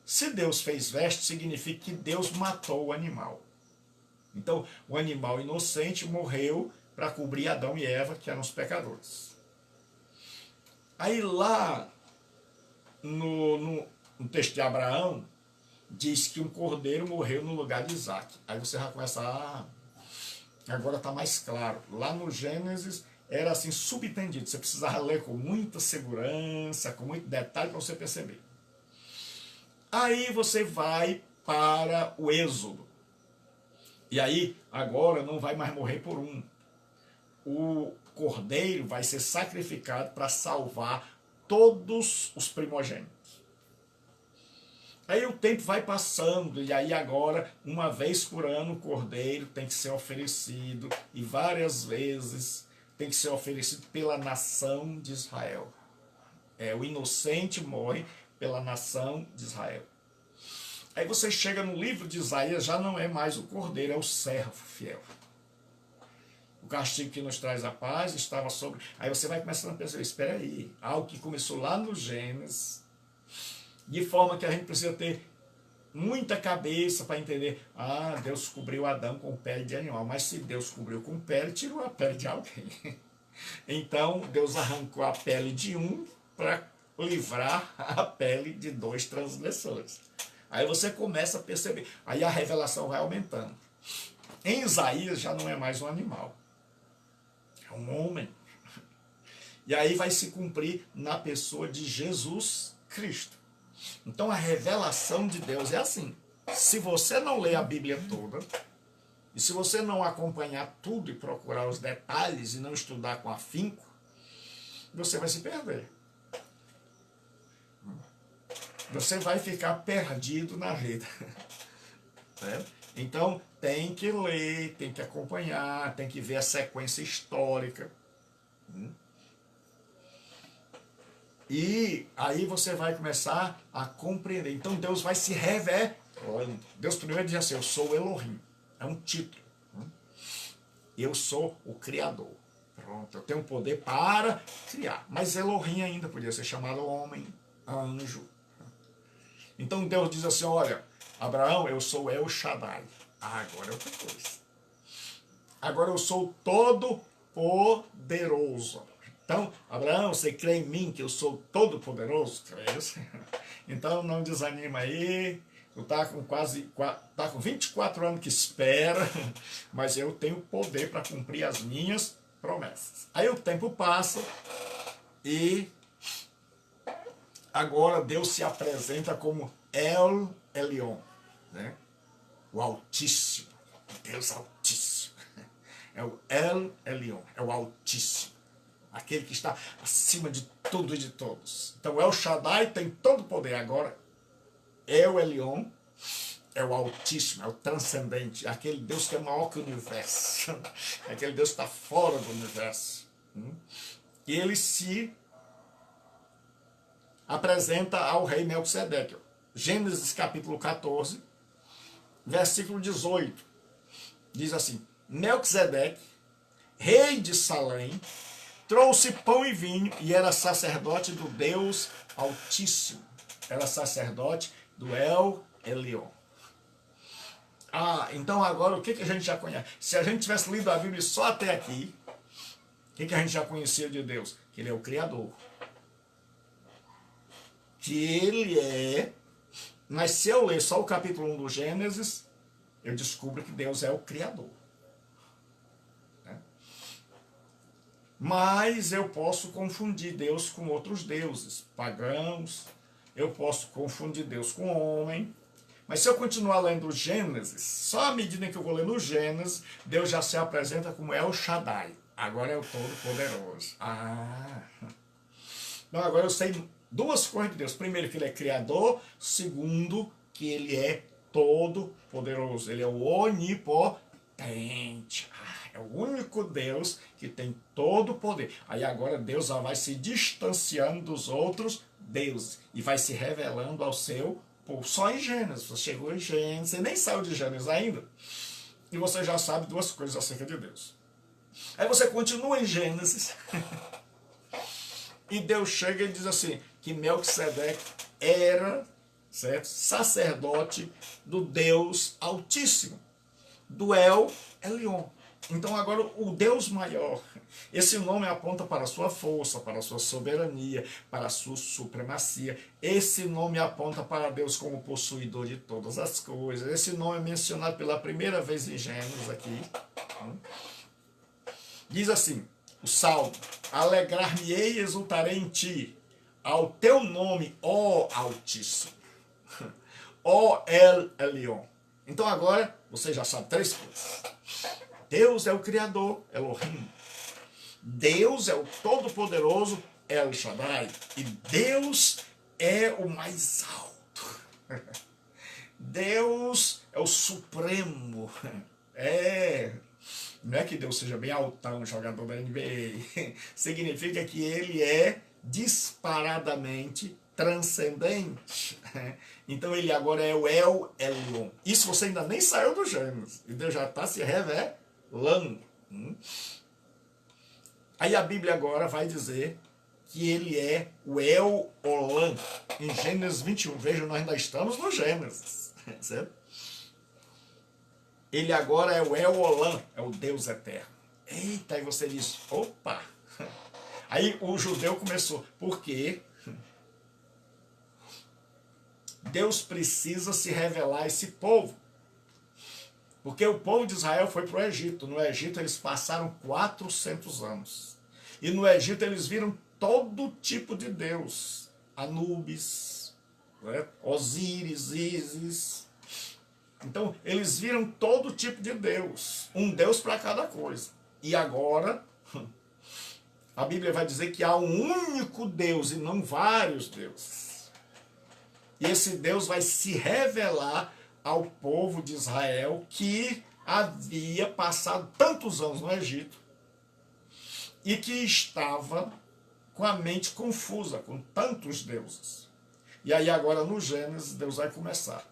Se Deus fez veste, significa que Deus matou o animal. Então, o animal inocente morreu para cobrir Adão e Eva, que eram os pecadores. Aí lá, no texto de Abraão, diz que um cordeiro morreu no lugar de Isaac. Aí você vai começar, agora está mais claro. Lá no Gênesis era assim, subentendido. Você precisava ler com muita segurança, com muito detalhe para você perceber. Aí você vai para o Êxodo. E aí, agora não vai mais morrer por um. O cordeiro vai ser sacrificado para salvar todos os primogênitos. Aí o tempo vai passando, e aí agora, uma vez por ano, o cordeiro tem que ser oferecido, e várias vezes tem que ser oferecido pela nação de Israel. O inocente morre pela nação de Israel. Aí você chega no livro de Isaías, já não é mais o cordeiro, é o servo fiel. O castigo que nos traz a paz estava sobre... Aí você vai começando a pensar, espera aí, algo que começou lá no Gênesis, de forma que a gente precisa ter muita cabeça para entender, Deus cobriu Adão com pele de animal, mas se Deus cobriu com pele, tirou a pele de alguém. Então, Deus arrancou a pele de um para livrar a pele de dois transgressores. Aí você começa a perceber, aí a revelação vai aumentando. Em Isaías já não é mais um animal, é um homem. E aí vai se cumprir na pessoa de Jesus Cristo. Então a revelação de Deus é assim. Se você não ler a Bíblia toda, e se você não acompanhar tudo e procurar os detalhes e não estudar com afinco, você vai se perder. Você vai ficar perdido na vida. Certo? Então tem que ler, tem que acompanhar, tem que ver a sequência histórica. E aí você vai começar a compreender. Então Deus vai se revelando. Deus primeiro diz assim, eu sou o Elohim. É um título. Eu sou o Criador. Pronto, eu tenho poder para criar. Mas Elohim ainda podia ser chamado homem, anjo. Então Deus diz assim, olha, Abraão, eu sou El Shaddai. Agora é outra coisa. Agora eu sou todo poderoso. Então, Abraão, você crê em mim que eu sou todo poderoso? Creio. Então não desanima aí. Tu tá com 24 anos que espera, mas eu tenho poder para cumprir as minhas promessas. Aí o tempo passa e agora Deus se apresenta como El Elyon, né? O Altíssimo, Deus Altíssimo. É o El Elyon, é o Altíssimo, aquele que está acima de tudo e de todos. Então El Shaddai tem todo o poder. Agora El Elyon é o Altíssimo, é o transcendente, é aquele Deus que é maior que o universo, é aquele Deus que está fora do universo. E ele se apresenta ao rei Melquisedeque. Gênesis capítulo 14, versículo 18, diz assim, Melquisedeque, rei de Salém, trouxe pão e vinho e era sacerdote do Deus Altíssimo. Era sacerdote do El Elyon. Então agora o que a gente já conhece? Se a gente tivesse lido a Bíblia só até aqui, o que a gente já conhecia de Deus? Que Ele é o Criador. Que Ele é... Mas se eu ler só o capítulo 1 do Gênesis, eu descubro que Deus é o Criador. Mas eu posso confundir Deus com outros deuses, pagãos. Eu posso confundir Deus com homem. Mas se eu continuar lendo o Gênesis, só à medida que eu vou lendo o Gênesis, Deus já se apresenta como El Shaddai. Agora é o Todo-Poderoso. Então agora eu sei duas coisas de Deus. Primeiro, que Ele é Criador. Segundo, que Ele é Todo-Poderoso. Ele é o Onipotente. É o único Deus que tem todo o poder. Aí agora Deus já vai se distanciando dos outros deuses e vai se revelando ao seu povo. Só em Gênesis. Você chegou em Gênesis, você nem saiu de Gênesis ainda, e você já sabe duas coisas acerca de Deus. Aí você continua em Gênesis e Deus chega e diz assim, que Melquisedeque era, certo, sacerdote do Deus Altíssimo, do El Elyon. Então agora o Deus maior, esse nome aponta para a sua força, para a sua soberania, para a sua supremacia. Esse nome aponta para Deus como possuidor de todas as coisas. Esse nome é mencionado pela primeira vez em Gênesis aqui. Diz assim, o Salmo, alegrar-me-ei e exultarei em ti, ao teu nome, ó Altíssimo, ó El Elyon. Então agora você já sabe três coisas. Deus é o Criador, Elohim. Deus é o Todo-Poderoso, El Shaddai. E Deus é o mais alto. Deus é o Supremo. Não é que Deus seja bem altão, jogador da NBA. Significa que Ele é disparadamente transcendente. Então ele agora é o El Elyon. Isso você ainda nem saiu do Gênesis. E Deus já está se revelando. Aí a Bíblia agora vai dizer que ele é o El Olam. Em Gênesis 21. Veja, nós ainda estamos no Gênesis. Certo? Ele agora é o El Olam. É o Deus eterno. Eita, aí você diz, opa. Aí o judeu começou. Por quê? Deus precisa se revelar a esse povo. Porque o povo de Israel foi para o Egito. No Egito eles passaram 400 anos. E no Egito eles viram todo tipo de Deus. Anubis, né? Osíris, Ísis. Então eles viram todo tipo de Deus. Um Deus para cada coisa. E agora, a Bíblia vai dizer que há um único Deus e não vários deuses. E esse Deus vai se revelar ao povo de Israel que havia passado tantos anos no Egito e que estava com a mente confusa, com tantos deuses. E aí agora no Gênesis Deus vai começar.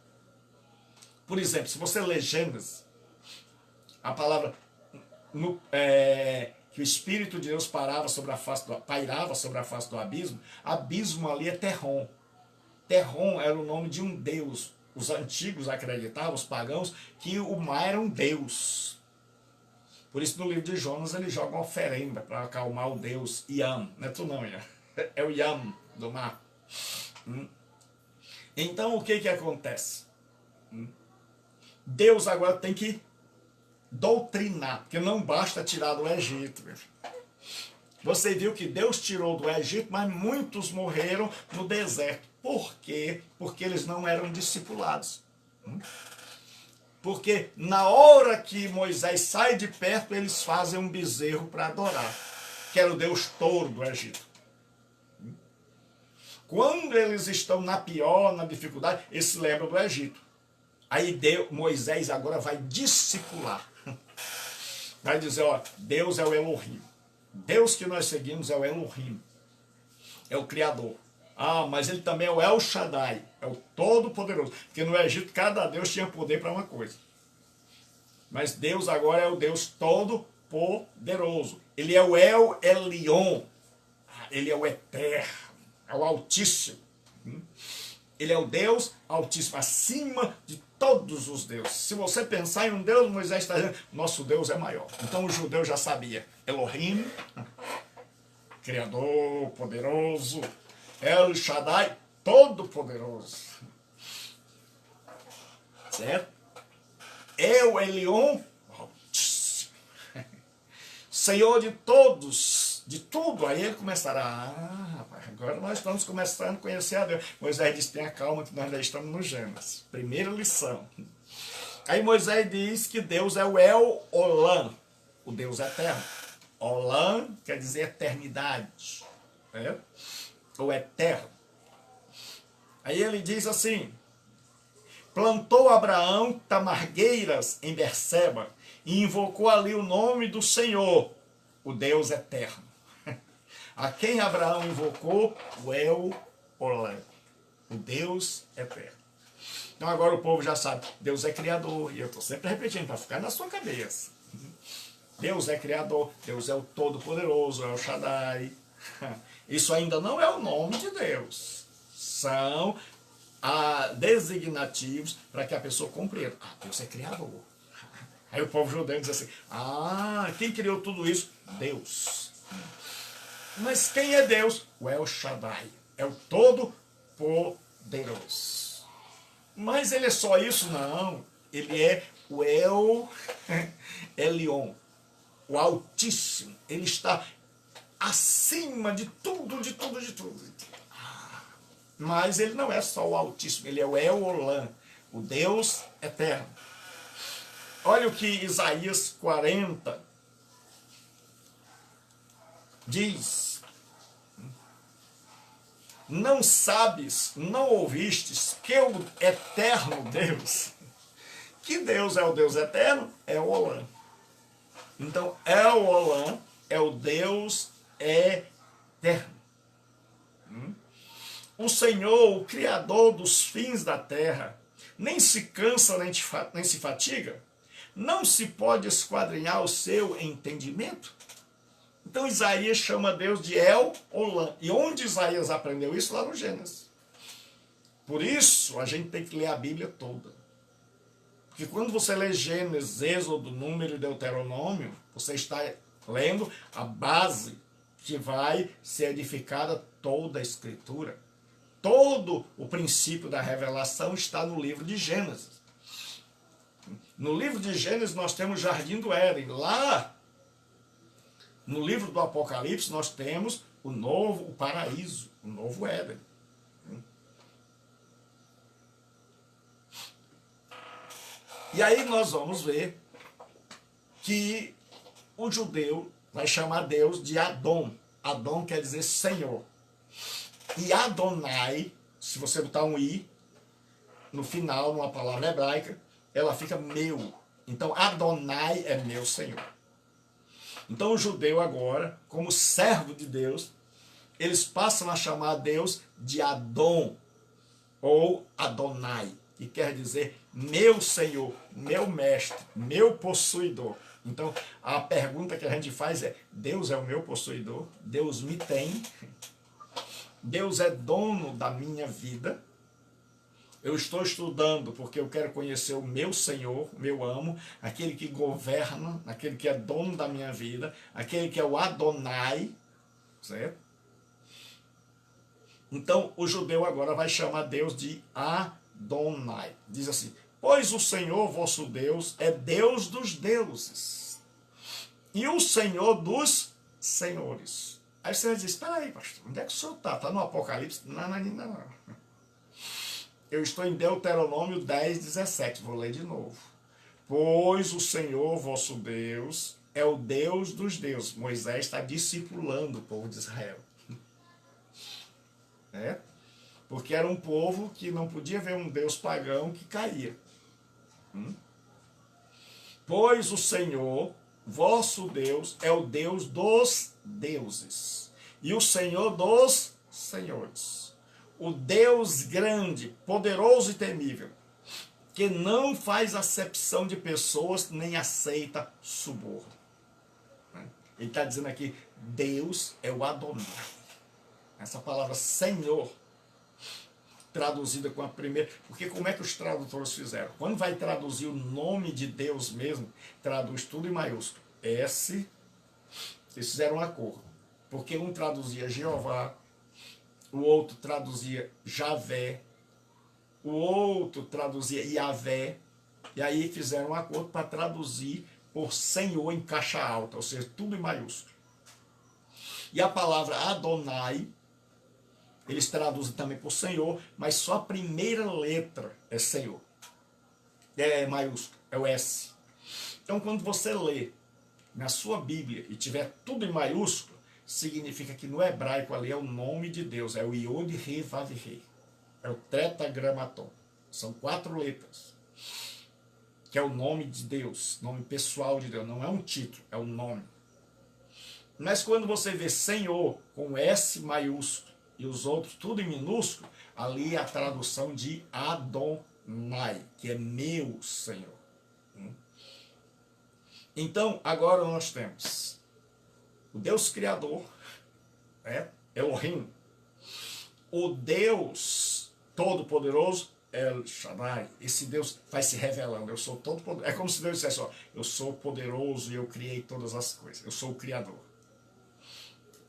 Por exemplo, se você ler Gênesis, a palavra que o Espírito de Deus pairava sobre a face do abismo, abismo ali é Terrom. Terrom era o nome de um deus. Os antigos acreditavam, os pagãos, que o mar era um deus. Por isso no livro de Jonas ele joga uma oferenda para acalmar o deus Yam. Não é tu não, Ian. É o Yam do mar. Então o que acontece? Deus agora tem que doutrinar, porque não basta tirar do Egito. Você viu que Deus tirou do Egito, mas muitos morreram no deserto. Por quê? Porque eles não eram discipulados. Porque na hora que Moisés sai de perto, eles fazem um bezerro para adorar, que era o Deus touro do Egito. Quando eles estão na pior, na dificuldade, eles se lembram do Egito. Aí Moisés agora vai discipular. Vai dizer, ó, Deus é o Elohim. Deus que nós seguimos é o Elohim. É o Criador. Ah, mas ele também é o El Shaddai. É o Todo-Poderoso. Porque no Egito cada Deus tinha poder para uma coisa. Mas Deus agora é o Deus Todo-Poderoso. Ele é o El Elyon. Ele é o Eterno. É o Altíssimo. Ele é o Deus Altíssimo. Acima de todos os deuses. Se você pensar em um Deus, Moisés está dizendo, nosso Deus é maior. Então o judeu já sabia. Elohim, Criador, poderoso. El Shaddai, todo-poderoso. Certo? El Elyon, Altíssimo. Senhor de todos, de tudo. Aí ele começará, agora nós estamos começando a conhecer a Deus. Moisés diz, tenha calma que nós ainda estamos no Gênesis. Primeira lição. Aí Moisés diz que Deus é o El Olam, o Deus eterno. Olam quer dizer eternidade. Né? O eterno. Aí ele diz assim, plantou Abraão tamargueiras em Berseba e invocou ali o nome do Senhor, o Deus eterno. A quem Abraão invocou? O El Olam, o Deus eterno. Então agora o povo já sabe, Deus é criador, e eu estou sempre repetindo para ficar na sua cabeça. Deus é criador, Deus é o Todo-Poderoso, é o Shaddai. Isso ainda não é o nome de Deus. São designativos para que a pessoa compreenda. Ah, Deus é criador. Aí o povo judeu diz assim, quem criou tudo isso? Deus. Mas quem é Deus? O El Shaddai. É o Todo-Poderoso. Mas ele é só isso? Não. Ele é o El Elyon, o Altíssimo. Ele está acima de tudo, de tudo, de tudo. Mas ele não é só o Altíssimo, ele é o El Olam, o Deus eterno. Olha o que Isaías 40 diz. Não sabes, não ouvistes que o eterno Deus, que Deus é o Deus eterno? É o Olam. Então, El Olam é o Deus eterno. O Senhor, o Criador dos fins da terra, nem se cansa nem se fatiga? Não se pode esquadrinhar o seu entendimento? Então Isaías chama Deus de El Olam. E onde Isaías aprendeu isso? Lá no Gênesis. Por isso, a gente tem que ler a Bíblia toda. Porque quando você lê Gênesis, Êxodo, Número e Deuteronômio, você está lendo a base que vai ser edificada toda a Escritura. Todo o princípio da revelação está no livro de Gênesis. No livro de Gênesis nós temos o Jardim do Éden. Lá, no livro do Apocalipse, nós temos o paraíso, o novo Éden. E aí nós vamos ver que o judeu vai chamar Deus de Adon. Adon quer dizer Senhor. E Adonai, se você botar um I no final, numa palavra hebraica, ela fica meu. Então Adonai é meu Senhor. Então o judeu agora, como servo de Deus, eles passam a chamar Deus de Adon ou Adonai, que quer dizer meu Senhor, meu mestre, meu possuidor. Então a pergunta que a gente faz é: Deus é o meu possuidor? Deus me tem? Deus é dono da minha vida? Eu estou estudando porque eu quero conhecer o meu Senhor, meu amo, aquele que governa, aquele que é dono da minha vida, aquele que é o Adonai, certo? Então o judeu agora vai chamar Deus de Adonai. Diz assim: pois o Senhor vosso Deus é Deus dos deuses e o Senhor dos senhores. Aí você vai dizer: espera aí, pastor, onde é que o senhor está? Está no Apocalipse? Não. Eu estou em Deuteronômio 10, 17. Vou ler de novo. Pois o Senhor vosso Deus é o Deus dos deuses. Moisés está discipulando o povo de Israel. Porque era um povo que não podia ver um Deus pagão que caía. Pois o Senhor vosso Deus é o Deus dos deuses e o Senhor dos senhores, o Deus grande, poderoso e temível, que não faz acepção de pessoas nem aceita suborno. Ele está dizendo aqui: Deus é o Adonai. Essa palavra Senhor, traduzida com a primeira... Porque como é que os tradutores fizeram? Quando vai traduzir o nome de Deus mesmo, traduz tudo em maiúsculo. S, eles fizeram um acordo. Porque um traduzia Jeová, o outro traduzia Javé, o outro traduzia Yavé, e aí fizeram um acordo para traduzir por Senhor em caixa alta, ou seja, tudo em maiúsculo. E a palavra Adonai, eles traduzem também por Senhor, mas só a primeira letra é Senhor. É maiúsculo, é o S. Então quando você lê na sua Bíblia e tiver tudo em maiúsculo, significa que no hebraico ali é o nome de Deus, é o Yod He Vav He, é o Tetragramaton. São 4 letras, que é o nome de Deus, nome pessoal de Deus, não é um título, é um nome. Mas quando você vê Senhor com S maiúsculo e os outros tudo em minúsculo, ali é a tradução de Adonai, que é meu Senhor. Então, agora nós temos o Deus Criador, Elohim, o Deus Todo-Poderoso, El Shaddai. Esse Deus vai se revelando: eu sou todo poderoso. É como se Deus dissesse: ó, eu sou poderoso e eu criei todas as coisas, eu sou o Criador.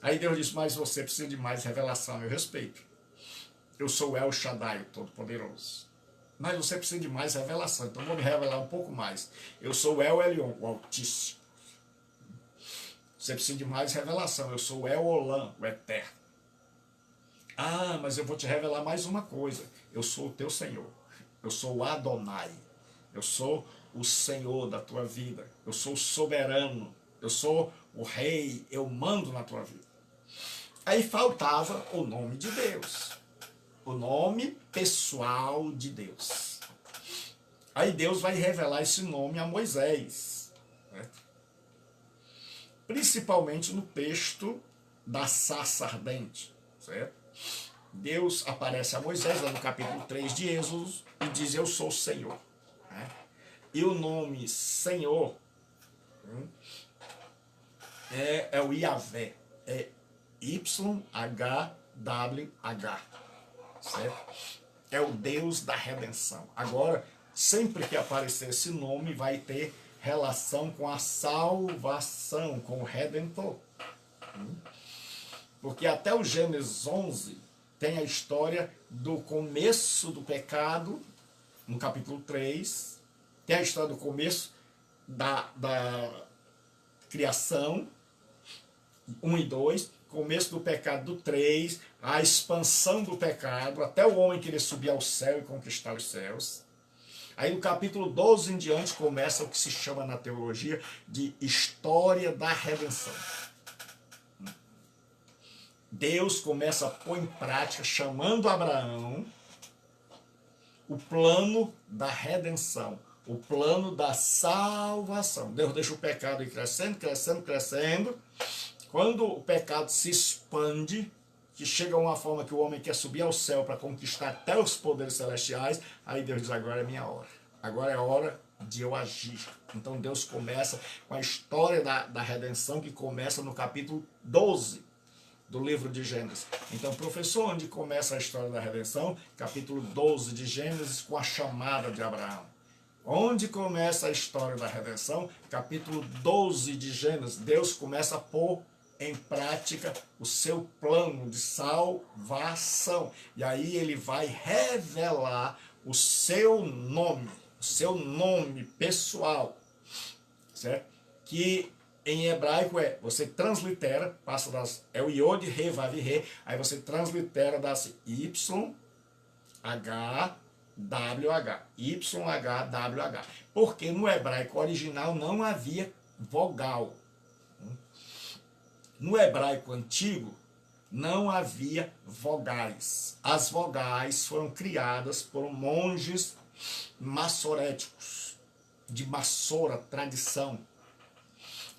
Aí Deus diz: mas você precisa de mais revelação a meu respeito. Eu sou El Shaddai, o Todo-Poderoso. Mas você precisa de mais revelação, então vou me revelar um pouco mais. Eu sou El Elyon, o Altíssimo. Você precisa de mais revelação. Eu sou El Olam, o Eterno. Ah, mas eu vou te revelar mais uma coisa. Eu sou o teu Senhor. Eu sou o Adonai. Eu sou o Senhor da tua vida. Eu sou o soberano. Eu sou o rei. Eu mando na tua vida. Aí faltava o nome de Deus. O nome pessoal de Deus. Aí Deus vai revelar esse nome a Moisés. Principalmente no texto da sarça ardente. Certo? Deus aparece a Moisés, lá no capítulo 3 de Êxodo, e diz, eu sou o Senhor. Né? E o nome Senhor é o Yahvé, é YHWH, certo? É o Deus da redenção. Agora, sempre que aparecer esse nome, vai ter relação com a salvação, com o Redentor. Porque até o Gênesis 11 tem a história do começo do pecado, no capítulo 3, tem a história do começo da criação, 1 e 2, começo do pecado do 3, a expansão do pecado, até o homem querer subir ao céu e conquistar os céus. Aí no capítulo 12 em diante começa o que se chama na teologia de história da redenção. Deus começa a pôr em prática, chamando Abraão, o plano da redenção, o plano da salvação. Deus deixa o pecado ir crescendo, crescendo, crescendo. Quando o pecado se expande, que chega a uma forma que o homem quer subir ao céu para conquistar até os poderes celestiais, aí Deus diz, agora é minha hora. Agora é a hora de eu agir. Então Deus começa com a história da redenção, que começa no capítulo 12 do livro de Gênesis. Então, professor, onde começa a história da redenção? Capítulo 12 de Gênesis, com a chamada de Abraão. Onde começa a história da redenção? Capítulo 12 de Gênesis. Deus começa a pôr em prática o seu plano de salvação. E aí ele vai revelar o seu nome pessoal, certo? Que em hebraico você translitera, passa das, é o Yod, Re, Vav, Re, aí você translitera das Y, H, WH, YHWH, porque no hebraico original não havia vogal. No hebraico antigo não havia vogais. As vogais foram criadas por monges massoréticos, de Massora, tradição.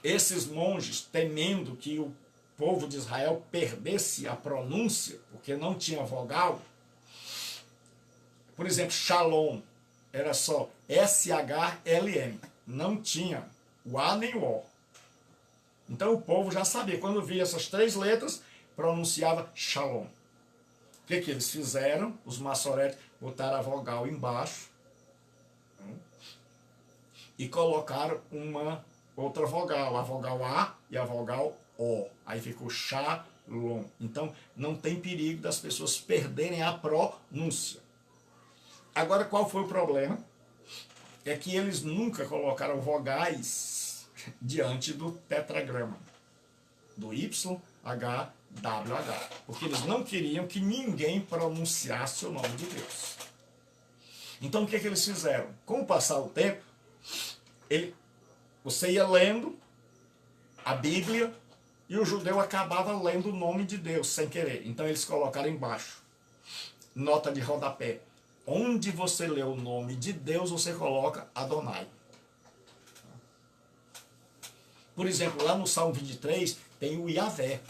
Esses monges, temendo que o povo de Israel perdesse a pronúncia, porque não tinha vogal, por exemplo, Shalom, era só SHLM, não tinha o A nem o O. Então o povo já sabia, quando via essas 3 letras, pronunciava Shalom. O que eles fizeram? Os massoretes botaram a vogal embaixo e colocaram uma outra vogal, a vogal A e a vogal O. Aí ficou Shalom. Então não tem perigo das pessoas perderem a pronúncia. Agora, qual foi o problema? É que eles nunca colocaram vogais diante do tetragrama, do YHWH, porque eles não queriam que ninguém pronunciasse o nome de Deus. Então o que eles fizeram? Com o passar do tempo, você ia lendo a Bíblia e o judeu acabava lendo o nome de Deus sem querer. Então eles colocaram embaixo, nota de rodapé. Onde você lê o nome de Deus, você coloca Adonai. Por exemplo, lá no Salmo 23 tem o Yahvé.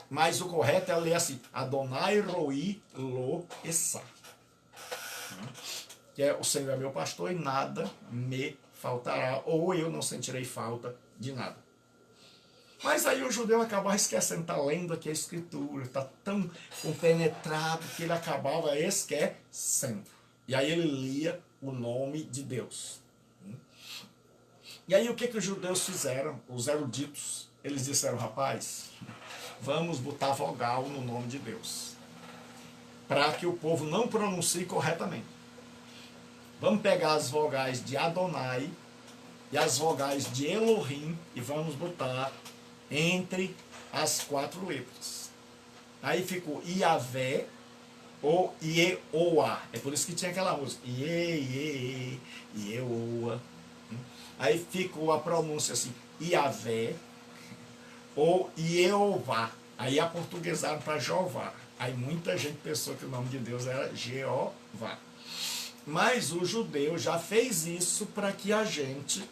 Mas o correto é ler assim, Adonai Roi Lo Essa. Que é o Senhor é meu pastor e nada me faltará, ou eu não sentirei falta de nada. Mas aí o judeu acabava esquecendo, está lendo aqui a escritura, está tão compenetrado que ele acabava esquecendo. E aí ele lia o nome de Deus. E aí o que os judeus fizeram, os eruditos? Eles disseram, rapaz, vamos botar vogal no nome de Deus, para que o povo não pronuncie corretamente. Vamos pegar as vogais de Adonai e as vogais de Elohim e vamos botar entre as 4 letras. Aí ficou Iavé ou Ieoa. É por isso que tinha aquela música. Ieoa. Aí ficou a pronúncia assim, Iavé ou Ieová. Aí aportuguesaram para Jeová. Aí muita gente pensou que o nome de Deus era Jeová. Mas o judeu já fez isso para que a gente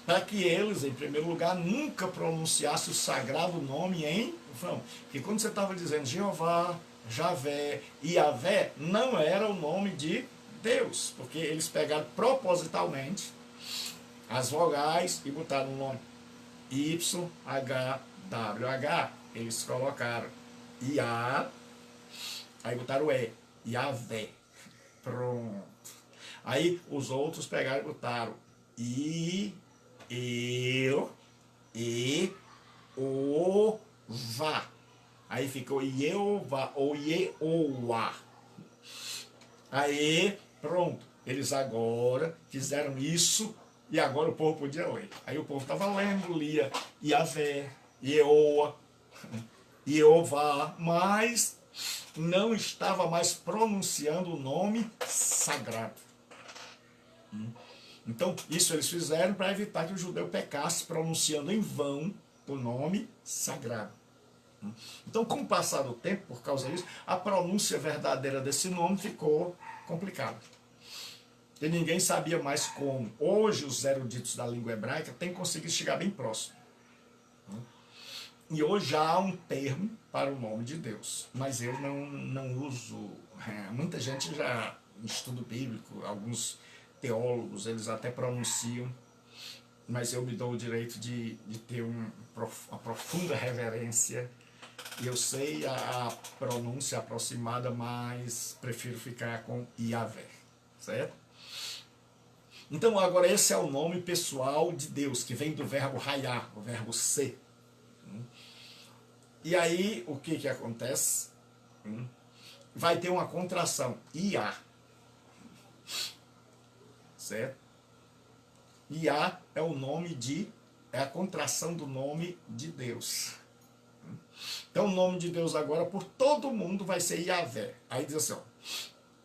para que eles, em primeiro lugar, nunca pronunciassem o sagrado nome em vão. Porque quando você estava dizendo Jeová, Javé, Iavé, não era o nome de Deus, porque eles pegaram propositalmente as vogais e botaram o nome YHWH. Eles colocaram IA, aí botaram E, Iavé. Pronto. Aí os outros pegaram e botaram I, eu, e, o, vá. Aí ficou Ieuva ou Ieoá. Aí, pronto. Eles agora fizeram isso e agora o povo podia ler. Aí o povo estava lendo, lia Iavé, Ieoa, Iová, mas não estava mais pronunciando o nome sagrado. Então, isso eles fizeram para evitar que o judeu pecasse pronunciando em vão o nome sagrado. Então, com o passar do tempo, por causa disso, a pronúncia verdadeira desse nome ficou complicada. E ninguém sabia mais como. Hoje, os eruditos da língua hebraica têm conseguido chegar bem próximo. E hoje já há um termo para o nome de Deus, mas eu não uso. Muita gente já, em estudo bíblico, alguns teólogos, eles até pronunciam, mas eu me dou o direito de ter uma profunda reverência. E eu sei a pronúncia aproximada, mas prefiro ficar com Iavé, certo? Então agora esse é o nome pessoal de Deus, que vem do verbo raiar, o verbo ser. E aí o que acontece? Vai ter uma contração, Iá. Certo? Iá é o nome é a contração do nome de Deus. Então o nome de Deus agora por todo mundo vai ser Iavé. Aí diz assim, ó,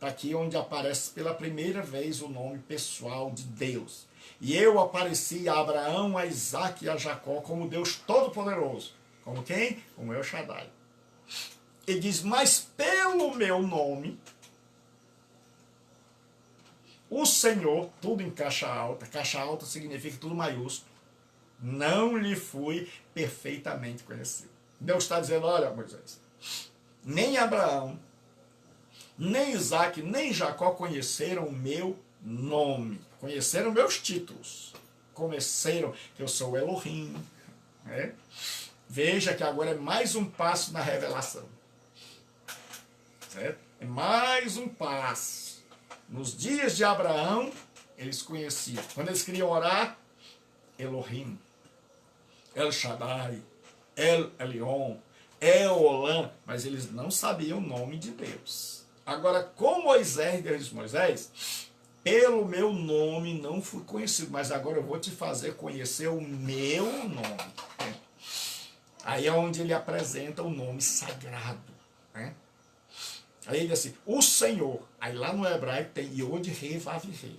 tá aqui onde aparece pela primeira vez o nome pessoal de Deus. E eu apareci a Abraão, a Isaac e a Jacó como Deus Todo-Poderoso. Como quem? Como El Shaddai. Ele diz, mas pelo meu nome, o Senhor, tudo em caixa alta significa tudo maiúsculo, não lhe fui perfeitamente conhecido. Deus está dizendo, olha Moisés, nem Abraão, nem Isaac, nem Jacó conheceram o meu nome, conheceram meus títulos, conheceram que eu sou Elohim, né? Veja que agora é mais um passo na revelação, certo? É mais um passo. Nos dias de Abraão, eles conheciam. Quando eles queriam orar, Elohim, El Shaddai, El Elyon, El Olam, mas eles não sabiam o nome de Deus. Agora, com Moisés, Deus disse, Moisés, pelo meu nome não fui conhecido, mas agora eu vou te fazer conhecer o meu nome. Aí é onde ele apresenta o nome sagrado, né? Aí ele diz assim, o Senhor, aí lá no hebraico tem Yod He Vav He.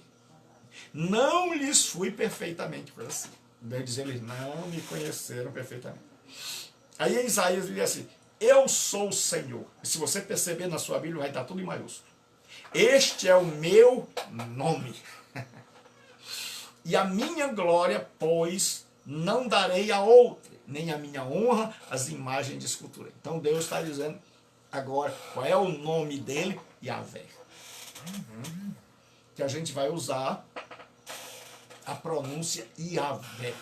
Não lhes fui perfeitamente conhecido. Deus diz, eles não me conheceram perfeitamente. Aí em Isaías ele diz assim, eu sou o Senhor. E se você perceber na sua Bíblia vai estar tudo em maiúsculo. Este é o meu nome. E a minha glória, pois, não darei a outra, nem a minha honra às imagens de escultura. Então Deus está dizendo agora qual é o nome dele, Iavé. Que a gente vai usar a pronúncia Iavé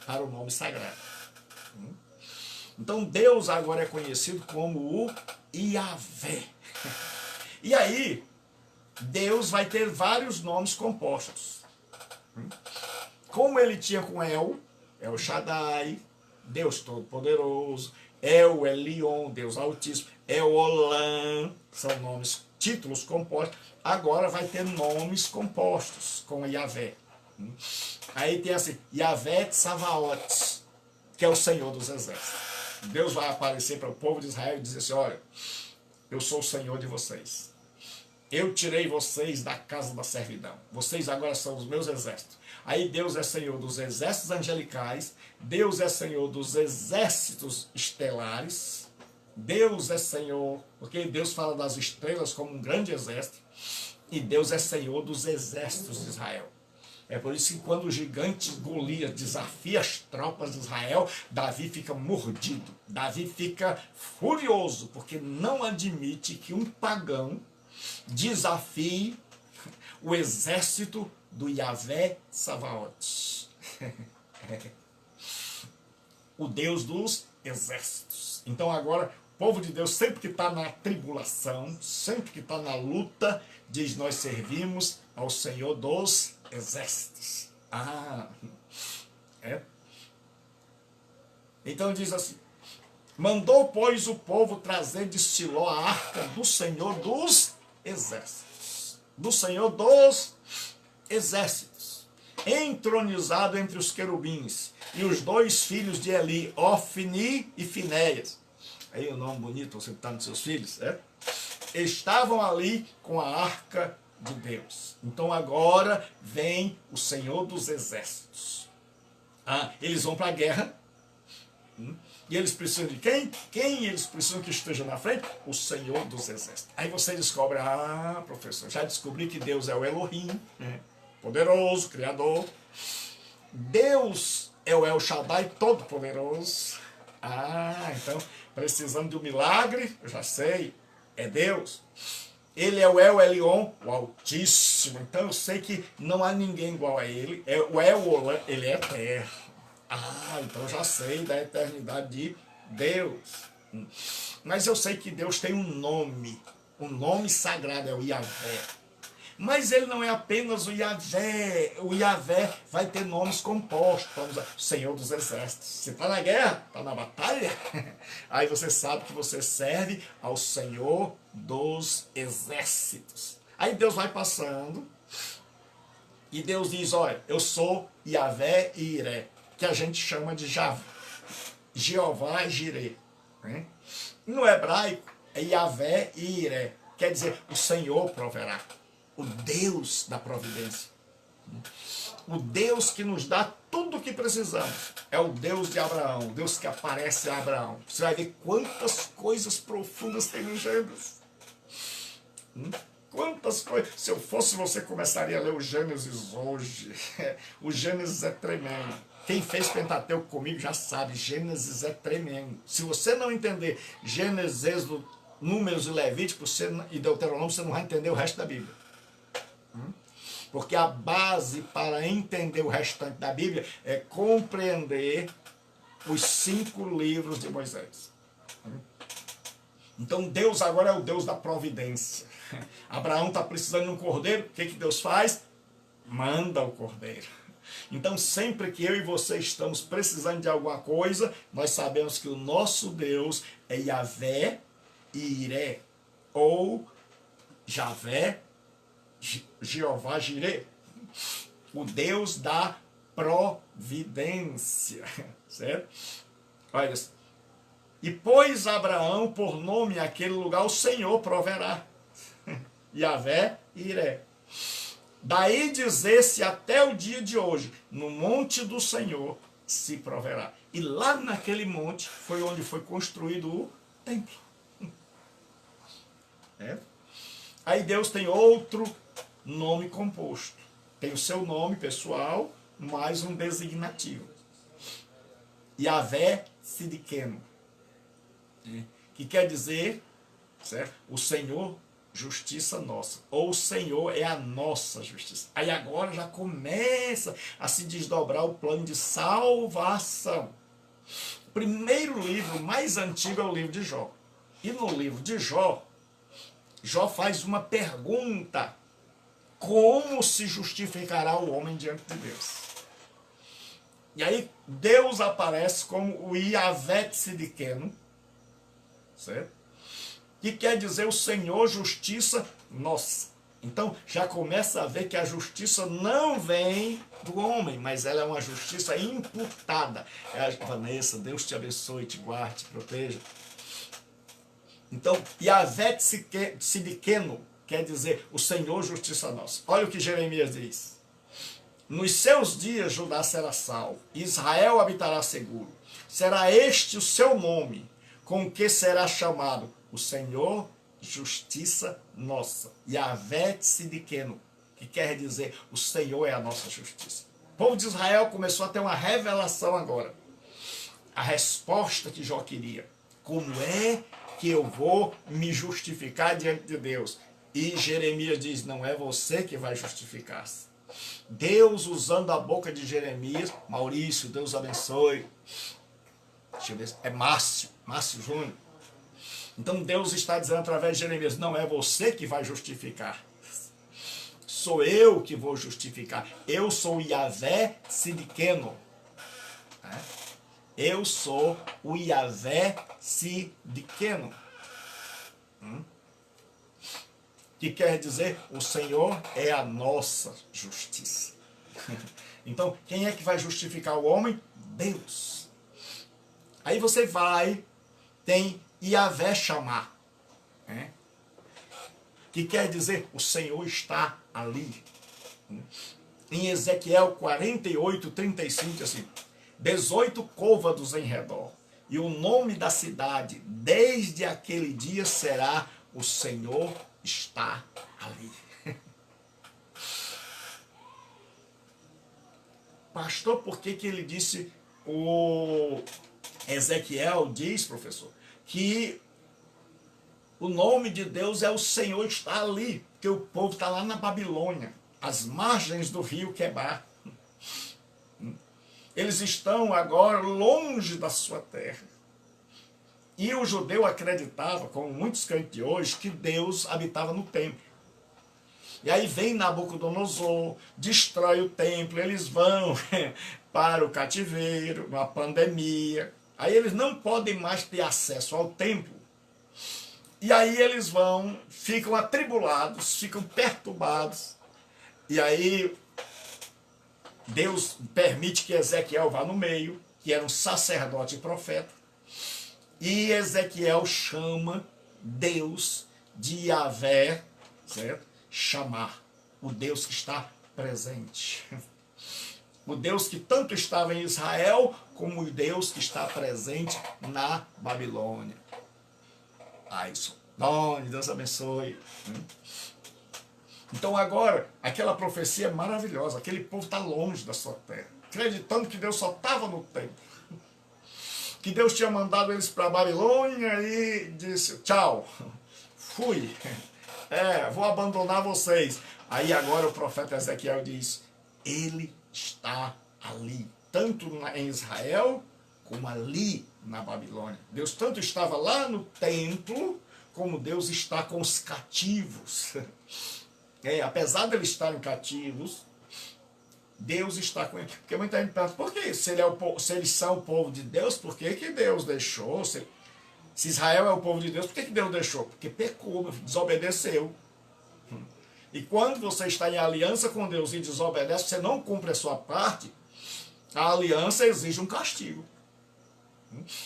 para o nome sagrado. Então Deus agora é conhecido como o Iavé. E aí, Deus vai ter vários nomes compostos. Como ele tinha com El Shaddai, Deus Todo-Poderoso, El Elyon, Deus Altíssimo, El Olam, são nomes, títulos compostos. Agora vai ter nomes compostos com Iavé. Aí tem assim, Iavé Tsavaot, que é o Senhor dos Exércitos. Deus vai aparecer para o povo de Israel e dizer assim, olha, eu sou o Senhor de vocês. Eu tirei vocês da casa da servidão. Vocês agora são os meus exércitos. Aí Deus é Senhor dos exércitos angelicais, Deus é Senhor dos exércitos estelares, Deus é Senhor, porque Deus fala das estrelas como um grande exército, e Deus é Senhor dos exércitos de Israel. É por isso que quando o gigante Golias desafia as tropas de Israel, Davi fica mordido. Davi fica furioso, porque não admite que um pagão desafie o exército do Yahvé Savaote. O Deus dos exércitos. Então agora, o povo de Deus, sempre que está na tribulação, sempre que está na luta, diz: nós servimos ao Senhor dos exércitos. Então diz assim: mandou, pois, o povo trazer de Siló a arca do Senhor dos exércitos. Do Senhor dos exércitos, entronizado entre os querubins, e os 2 filhos de Eli, Ofni e Finéias. Aí o nome bonito, você está nos seus filhos, estavam ali com a arca de Deus. Então agora vem o Senhor dos exércitos. Eles vão para a guerra. E eles precisam de quem? Quem eles precisam que esteja na frente? O Senhor dos exércitos. Aí você descobre: professor, já descobri que Deus é o Elohim, poderoso, criador. Deus é o El Shaddai, todo poderoso. Então precisando de um milagre, eu já sei, é Deus. Ele é o El Elyon, o Altíssimo. Então eu sei que não há ninguém igual a ele. O El Olam, ele é eterno. Então eu já sei da eternidade de Deus. Mas eu sei que Deus tem um nome sagrado, é o Yahvé. Mas ele não é apenas o Yahvé. O Yahvé vai ter nomes compostos. Vamos lá, Senhor dos exércitos. Você está na guerra? Está na batalha? Aí você sabe que você serve ao Senhor dos exércitos. Aí Deus vai passando. E Deus diz: olha, eu sou Yahvé e Iré, que a gente chama de Jeová Jireh. No hebraico é Yahvé e Iré. Quer dizer, o Senhor proverá. O Deus da providência. O Deus que nos dá tudo o que precisamos. É o Deus de Abraão, o Deus que aparece a Abraão. Você vai ver quantas coisas profundas tem no Gênesis. Quantas coisas. Se eu fosse você, começaria a ler o Gênesis hoje. O Gênesis é tremendo. Quem fez Pentateuco comigo já sabe, Gênesis é tremendo. Se você não entender Gênesis, Êxodo, Números e Levítico e Deuteronômio, você não vai entender o resto da Bíblia. Porque a base para entender o restante da Bíblia é compreender os 5 livros de Moisés. Então Deus agora é o Deus da providência. Abraão está precisando de um cordeiro, o que Deus faz? Manda o cordeiro. Então sempre que eu e você estamos precisando de alguma coisa, nós sabemos que o nosso Deus é Yahvé e Iré, ou Javé, Jeová Jireh, o Deus da providência, certo? Olha, e pôs Abraão por nome aquele lugar: o Senhor proverá. Yahvé e Iré. Daí dizer-se até o dia de hoje: no monte do Senhor se proverá. E lá naquele monte foi onde foi construído o templo. Aí Deus tem outro nome composto. Tem o seu nome pessoal, mais um designativo. Yahvé Sidkenu. Que quer dizer, certo? O Senhor, justiça nossa. Ou o Senhor é a nossa justiça. Aí agora já começa a se desdobrar o plano de salvação. O primeiro livro mais antigo é o livro de Jó. E no livro de Jó, Jó faz uma pergunta: como se justificará o homem diante de Deus? E aí Deus aparece como o Yahvé Sidkenu, certo? Que quer dizer o Senhor, justiça nossa. Então já começa a ver que a justiça não vem do homem, mas ela é uma justiça imputada. Vanessa, Deus te abençoe, te guarde, te proteja. Então, Yahvé Sidkenu quer dizer o Senhor, justiça nossa. Olha o que Jeremias diz: nos seus dias Judá será salvo, Israel habitará seguro. Será este o seu nome, com o que será chamado: o Senhor, justiça nossa. Yahvé Sidkenu, que quer dizer o Senhor é a nossa justiça. O povo de Israel começou a ter uma revelação agora. A resposta que Jó queria. Como é que eu vou me justificar diante de Deus? E Jeremias diz, não é você que vai justificar-se. Deus usando a boca de Jeremias, Maurício, Deus abençoe. Deixa eu ver, é Márcio Júnior. Então Deus está dizendo através de Jeremias, não é você que vai justificar. Sou eu que vou justificar. Eu sou Yahvé Sidkeno. Eu sou o Yahvé Sidkeno. Que quer dizer, o Senhor é a nossa justiça. Então, quem é que vai justificar o homem? Deus. Aí você vai, tem Yahvé Chamar, que quer dizer, o Senhor está ali. Em Ezequiel 48, 35, assim, 18 côvados em redor, e o nome da cidade, desde aquele dia será o Senhor está ali. Pastor, por que ele disse, o Ezequiel diz, professor, que o nome de Deus é o Senhor está ali, porque o povo está lá na Babilônia, às margens do rio Quebar. Eles estão agora longe da sua terra. E o judeu acreditava, como muitos crentes de hoje, que Deus habitava no templo. E aí vem Nabucodonosor, destrói o templo, eles vão para o cativeiro, uma pandemia. Aí eles não podem mais ter acesso ao templo. E aí eles vão, ficam atribulados, ficam perturbados. E aí Deus permite que Ezequiel vá no meio, que era um sacerdote e profeta. E Ezequiel chama Deus de Yahvé, certo? Chamar, o Deus que está presente. O Deus que tanto estava em Israel, como o Deus que está presente na Babilônia. Isso. Deus abençoe. Então agora, aquela profecia é maravilhosa. Aquele povo está longe da sua terra, acreditando que Deus só estava no templo. Que Deus tinha mandado eles para a Babilônia e disse, tchau, fui. Vou abandonar vocês. Aí agora o profeta Ezequiel diz, ele está ali, tanto em Israel, como ali na Babilônia. Deus tanto estava lá no templo, como Deus está com os cativos. Apesar de eles estarem cativos, Deus está com eles. Porque muita gente pergunta, por que? Se eles são o povo de Deus, por que Deus deixou? Se Israel é o povo de Deus, por que Deus deixou? Porque pecou, desobedeceu. E quando você está em aliança com Deus e desobedece, você não cumpre a sua parte, a aliança exige um castigo.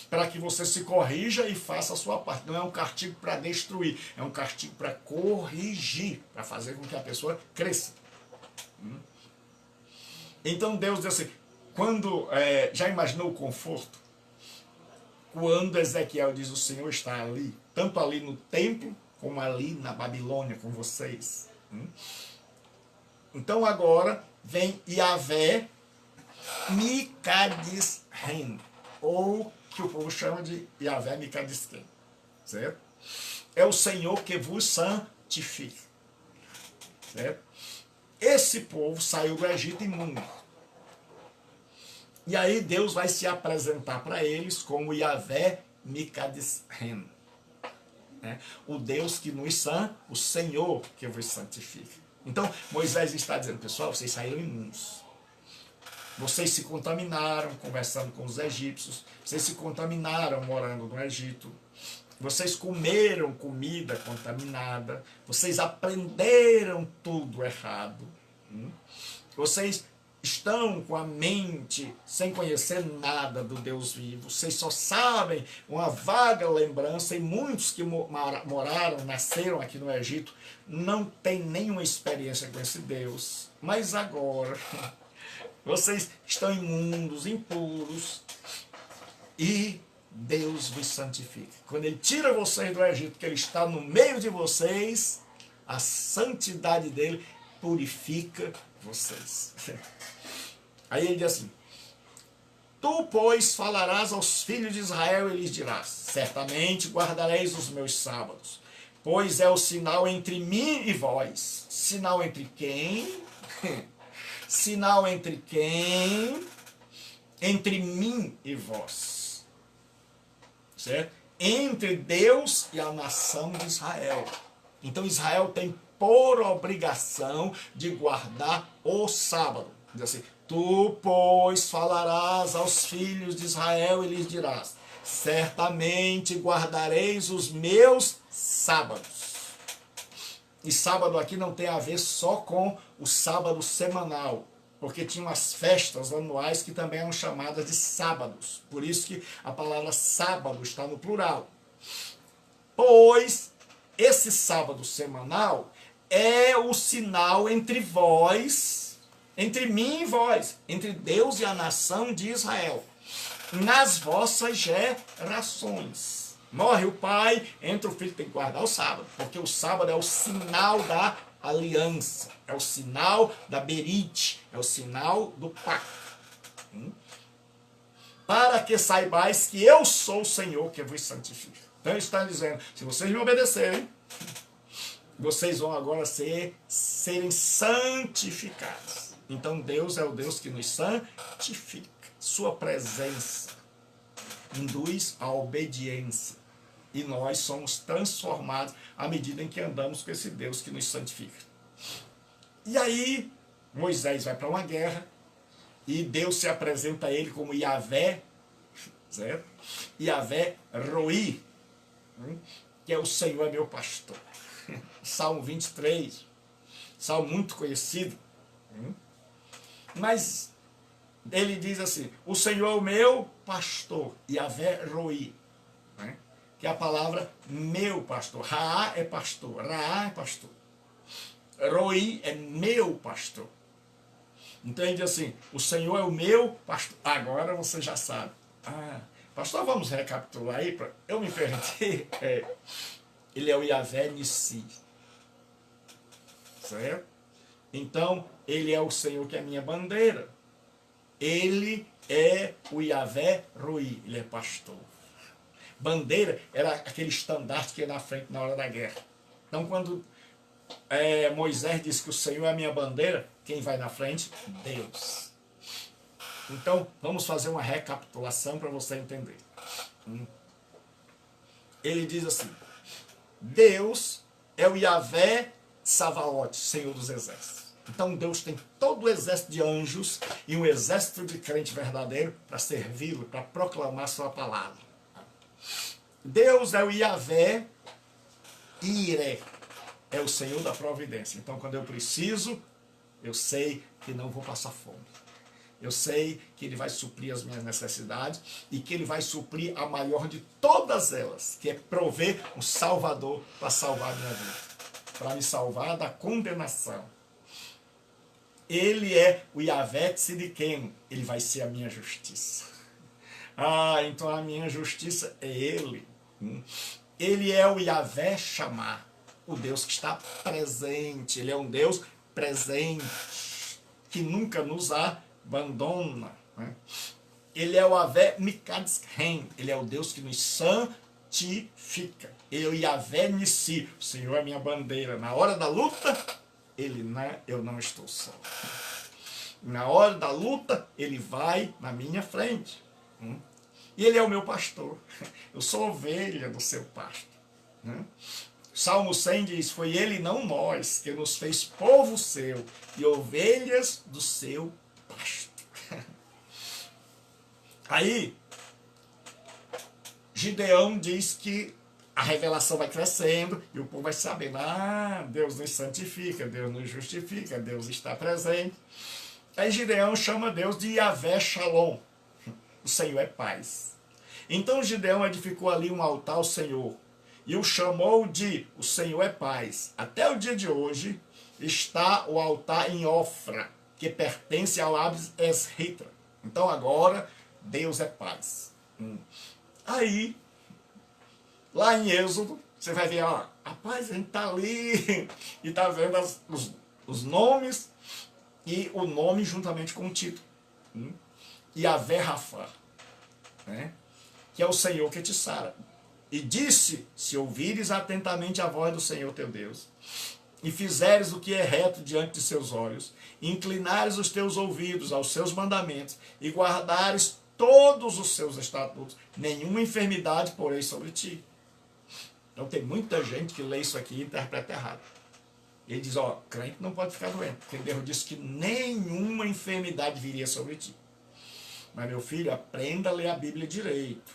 Para que você se corrija e faça a sua parte. Não é um castigo para destruir, é um castigo para corrigir, para fazer com que a pessoa cresça. Então Deus diz assim, já imaginou o conforto? Quando Ezequiel diz, o Senhor está ali, tanto ali no templo, como ali na Babilônia com vocês. Então agora vem Yahvé Mikadishen, ou que o povo chama de Yahvé Mikadishen, certo? É o Senhor que vos santifica, certo? Esse povo saiu do Egito imundo. E aí Deus vai se apresentar para eles como Yahvé Mikadishen, o Deus que nos o Senhor que vos santifica. Então Moisés está dizendo, pessoal, vocês saíram imundos. Vocês se contaminaram conversando com os egípcios, vocês se contaminaram morando no Egito, vocês comeram comida contaminada, vocês aprenderam tudo errado, vocês estão com a mente sem conhecer nada do Deus vivo, vocês só sabem uma vaga lembrança, e muitos que moraram, nasceram aqui no Egito, não têm nenhuma experiência com esse Deus. Mas agora vocês estão imundos, impuros, e Deus vos santifica. Quando Ele tira vocês do Egito, que Ele está no meio de vocês, a santidade dEle, purifica vocês. Aí ele diz assim: tu, pois, falarás aos filhos de Israel e lhes dirás: certamente guardareis os meus sábados, pois é o sinal entre mim e vós. Sinal entre quem? Sinal entre quem? Entre mim e vós. Certo? Entre Deus e a nação de Israel. Então Israel tem por obrigação de guardar o sábado. Diz assim: tu, pois, falarás aos filhos de Israel e lhes dirás: certamente guardareis os meus sábados. E sábado aqui não tem a ver só com o sábado semanal, porque tinham as festas anuais que também eram chamadas de sábados. Por isso que a palavra sábado está no plural. Pois esse sábado semanal é o sinal entre vós, entre mim e vós, entre Deus e a nação de Israel, nas vossas gerações. Morre o pai, entra o filho, tem que guardar o sábado, porque o sábado é o sinal da aliança, é o sinal da berite, é o sinal do pacto. Para que saibais que eu sou o Senhor que vos santifica. Então ele está dizendo: se vocês me obedecerem, vocês vão agora serem santificados. Então Deus é o Deus que nos santifica. Sua presença induz a obediência. E nós somos transformados à medida em que andamos com esse Deus que nos santifica. E aí, Moisés vai para uma guerra, e Deus se apresenta a ele como Yahvé, certo? Yahvé Roi, que é o Senhor é meu pastor. Salmo 23, salmo muito conhecido. Mas ele diz assim: o Senhor é o meu pastor, Yahvé Roi, que é a palavra meu pastor. Raá é pastor, Raá é pastor. Roi é meu pastor. Então ele diz assim: o Senhor é o meu pastor. Agora você já sabe. Pastor, vamos recapitular aí. Eu me perdi. Ele é o Yahvé Nissi. Certo? Então, ele é o Senhor que é a minha bandeira. Ele é o Yahvé Roi. Ele é pastor. Bandeira era aquele estandarte que ia na frente na hora da guerra. Então, quando Moisés disse que o Senhor é a minha bandeira, quem vai na frente? Deus. Então, vamos fazer uma recapitulação para você entender. Ele diz assim: Deus é o Yahvé Savaote, Senhor dos exércitos. Então Deus tem todo o exército de anjos e um exército de crente verdadeiro para servi-lo, para proclamar sua palavra. Deus é o Yahvé Iré, é o Senhor da providência. Então quando eu preciso, eu sei que não vou passar fome. Eu sei que Ele vai suprir as minhas necessidades e que Ele vai suprir a maior de todas elas, que é prover um Salvador para salvar a minha vida, para me salvar da condenação. Ele é o Yahvé Tzidkenu, Ele vai ser a minha justiça. Então a minha justiça é Ele. Ele é o Yahvé Shammah, o Deus que está presente. Ele é um Deus presente, que nunca nos abandona. Ele é o Yahvé Mikadshem, Ele é o Deus que nos santifica. Ele é o Yahvé Nissi, o Senhor é a minha bandeira. Na hora da luta, eu não estou só. Na hora da luta, Ele vai na minha frente. E Ele é o meu pastor. Eu sou ovelha do seu pasto. Salmo 100 diz: foi Ele, não nós, que nos fez povo seu e ovelhas do seu pasto. Aí, Gideão diz que a revelação vai crescendo e o povo vai sabendo: Deus nos santifica, Deus nos justifica, Deus está presente. Aí Gideão chama Deus de Yahvé Shalom, o Senhor é paz. Então Gideão edificou ali um altar ao Senhor e o chamou de o Senhor é paz. Até o dia de hoje está o altar em Ofra, que pertence ao Abis Esritra. Então agora Deus é paz. Aí, lá em Êxodo, você vai ver, rapaz, a gente está ali e está vendo Os nomes e o nome juntamente com o título. Yahvé Rafa, né? Que é o Senhor que te sara. E disse, se ouvires atentamente a voz do Senhor teu Deus, e fizeres o que é reto diante de seus olhos, e inclinares os teus ouvidos aos seus mandamentos, e guardares todos os seus estatutos, nenhuma enfermidade porei sobre ti. Então tem muita gente que lê isso aqui e interpreta errado. Ele diz, ó, crente não pode ficar doente, porque Deus disse que nenhuma enfermidade viria sobre ti. Mas meu filho, aprenda a ler a Bíblia direito.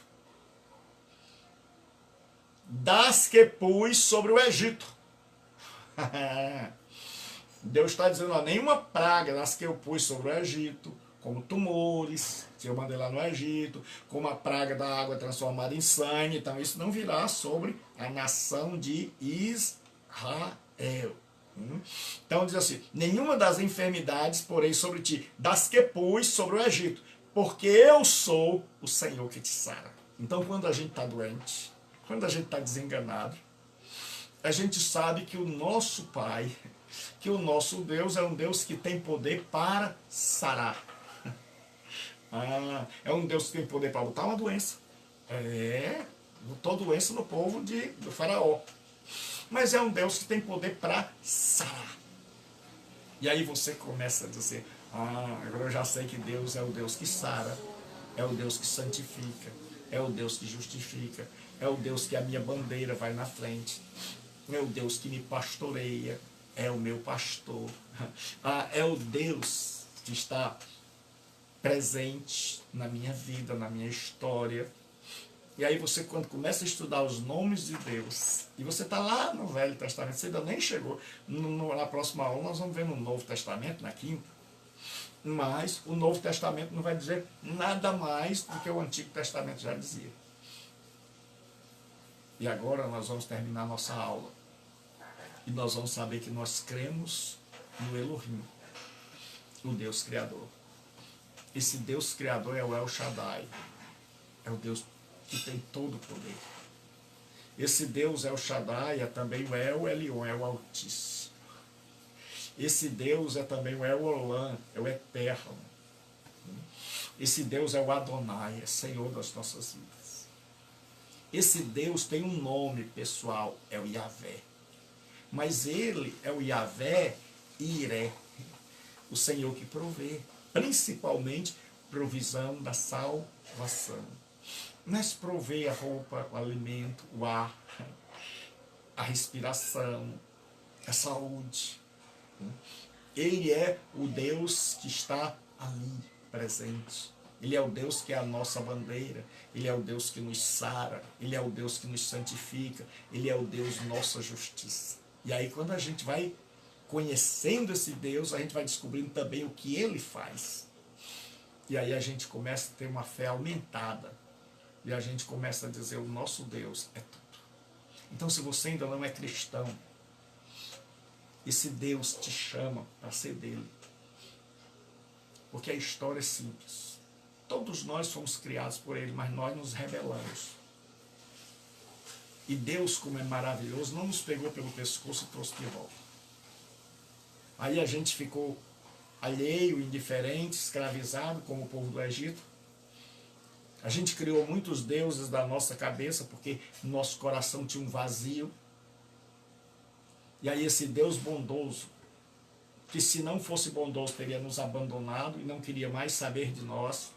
Das que pus sobre o Egito. Deus está dizendo, ó, nenhuma praga das que eu pus sobre o Egito, como tumores, que eu mandei lá no Egito, como a praga da água transformada em sangue, então isso não virá sobre a nação de Israel. Então diz assim, nenhuma das enfermidades porei sobre ti, das que pus sobre o Egito, porque eu sou o Senhor que te sara. Então quando a gente está doente, quando a gente está desenganado, a gente sabe que o nosso Pai, que o nosso Deus é um Deus que tem poder para sarar. É um Deus que tem poder para botar uma doença. Botou doença no povo do faraó. Mas é um Deus que tem poder para sarar. E aí você começa a dizer, agora eu já sei que Deus é o Deus que sara, é o Deus que santifica, é o Deus que justifica, é o Deus que a minha bandeira vai na frente, é o Deus que me pastoreia, é o meu pastor, é o Deus que está presente na minha vida, na minha história. E aí você, quando começa a estudar os nomes de Deus, e você está lá no Velho Testamento, você ainda nem chegou, na próxima aula nós vamos ver no Novo Testamento, na quinta, mas o Novo Testamento não vai dizer nada mais do que o Antigo Testamento já dizia. E agora nós vamos terminar nossa aula, e nós vamos saber que nós cremos no Elohim, o Deus Criador. Esse Deus Criador é o El Shaddai, é o Deus que tem todo o poder. Esse Deus El Shaddai é também o El Elyon, é o Altíssimo. Esse Deus é também o El Olam, é o Eterno. Esse Deus é o Adonai, é Senhor das nossas vidas. Esse Deus tem um nome pessoal, é o Yahvé. Mas ele é o Yahvé Iré, o Senhor que provê, principalmente provisão da salvação. Mas provê a roupa, o alimento, o ar, a respiração, a saúde. Ele é o Deus que está ali presente. Ele é o Deus que é a nossa bandeira. Ele é o Deus que nos sara. Ele é o Deus que nos santifica. Ele é o Deus nossa justiça. E aí quando a gente vai conhecendo esse Deus, a gente vai descobrindo também o que ele faz. E aí a gente começa a ter uma fé aumentada. E a gente começa a dizer, o nosso Deus é tudo. Então se você ainda não é cristão, esse Deus te chama para ser dele. Porque a história é simples. Todos nós fomos criados por ele, mas nós nos rebelamos. E Deus, como é maravilhoso, não nos pegou pelo pescoço e trouxe de volta. Aí a gente ficou alheio, indiferente, escravizado, como o povo do Egito. A gente criou muitos deuses da nossa cabeça, porque nosso coração tinha um vazio. E aí esse Deus bondoso, que se não fosse bondoso teria nos abandonado e não queria mais saber de nós,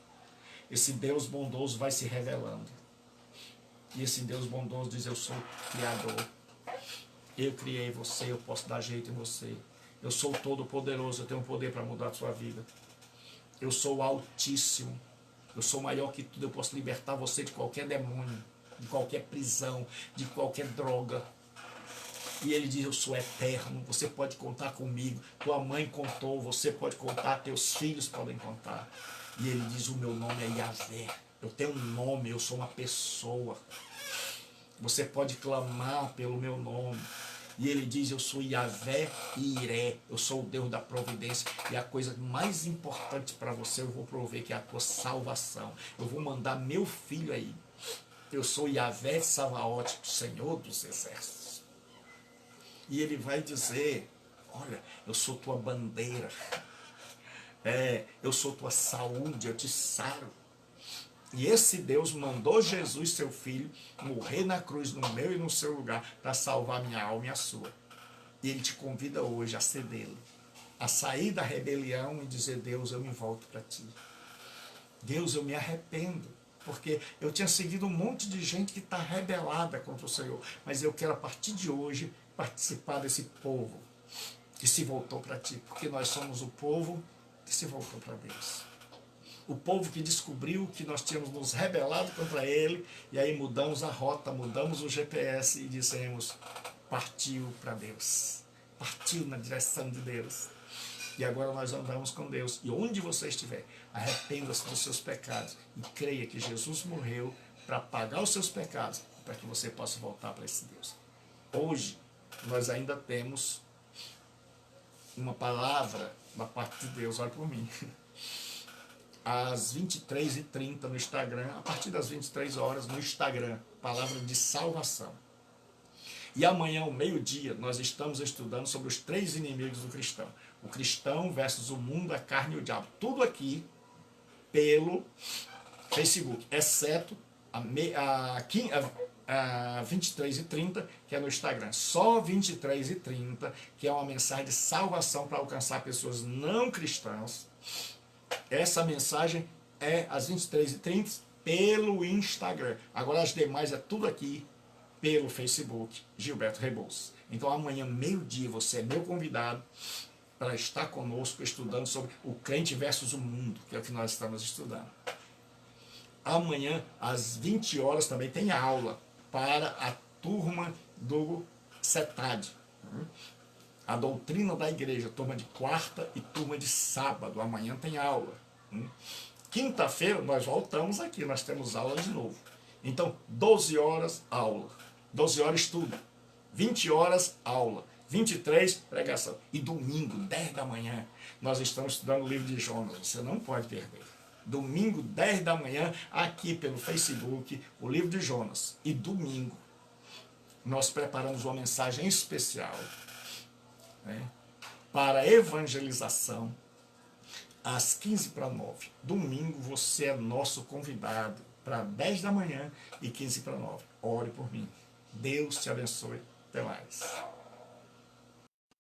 esse Deus bondoso vai se revelando. E esse Deus bondoso diz, eu sou o Criador, eu criei você, eu posso dar jeito em você, eu sou todo poderoso, eu tenho poder para mudar a sua vida, eu sou o Altíssimo, eu sou maior que tudo, eu posso libertar você de qualquer demônio, de qualquer prisão, de qualquer droga. E ele diz, eu sou eterno, você pode contar comigo, tua mãe contou, você pode contar, teus filhos podem contar. E ele diz, o meu nome é Yahvé, eu tenho um nome, eu sou uma pessoa, você pode clamar pelo meu nome. E ele diz, eu sou Yahvé Iré, eu sou o Deus da providência, e a coisa mais importante para você eu vou prover, que é a tua salvação. Eu vou mandar meu filho aí, eu sou Yahvé Savaote, Senhor dos exércitos. E ele vai dizer Olha, eu sou tua bandeira. Eu sou tua saúde, eu te saro. E esse Deus mandou Jesus, seu filho, morrer na cruz no meu e no seu lugar para salvar minha alma e a sua. E ele te convida hoje a ser dele, a sair da rebelião e dizer: Deus, eu me volto para ti. Deus, eu me arrependo, porque eu tinha seguido um monte de gente que está rebelada contra o Senhor, mas eu quero a partir de hoje participar desse povo que se voltou para ti, porque nós somos o povo que se voltou para Deus. O povo que descobriu que nós tínhamos nos rebelado contra ele, e aí mudamos a rota, mudamos o GPS e dissemos: partiu para Deus, partiu na direção de Deus. E agora nós andamos com Deus. E onde você estiver, arrependa-se dos seus pecados e creia que Jesus morreu para pagar os seus pecados, para que você possa voltar para esse Deus. Hoje, nós ainda temos uma palavra da parte de Deus. Olha por mim. Às 23h30 no Instagram, a partir das 23 horas no Instagram, palavra de salvação. E amanhã, ao meio-dia, nós estamos estudando sobre os 3 inimigos do cristão. O cristão versus o mundo, a carne e o diabo. Tudo aqui pelo Facebook, exceto a 23h30, que é no Instagram. Só 23h30, que é uma mensagem de salvação para alcançar pessoas não cristãs. Essa mensagem é às 23h30 pelo Instagram. Agora as demais é tudo aqui pelo Facebook, Gilberto Rebouças. Então amanhã, meio-dia, você é meu convidado para estar conosco estudando sobre o crente versus o mundo, que é o que nós estamos estudando. Amanhã, às 20 horas, também tem aula para a turma do CETAD. A doutrina da igreja, turma de quarta e turma de sábado. Amanhã tem aula. Quinta-feira nós voltamos aqui, nós temos aula de novo. Então, 12 horas, aula. 12 horas, estudo. 20 horas, aula. 23, pregação. E domingo, 10 da manhã, nós estamos estudando o livro de Jonas. Você não pode perder. Domingo, 10 da manhã, aqui pelo Facebook, o livro de Jonas. E domingo, nós preparamos uma mensagem especial, né, para evangelização, às 8h45. Domingo, você é nosso convidado para 10 da manhã e 8h45. Ore por mim. Deus te abençoe. Até mais.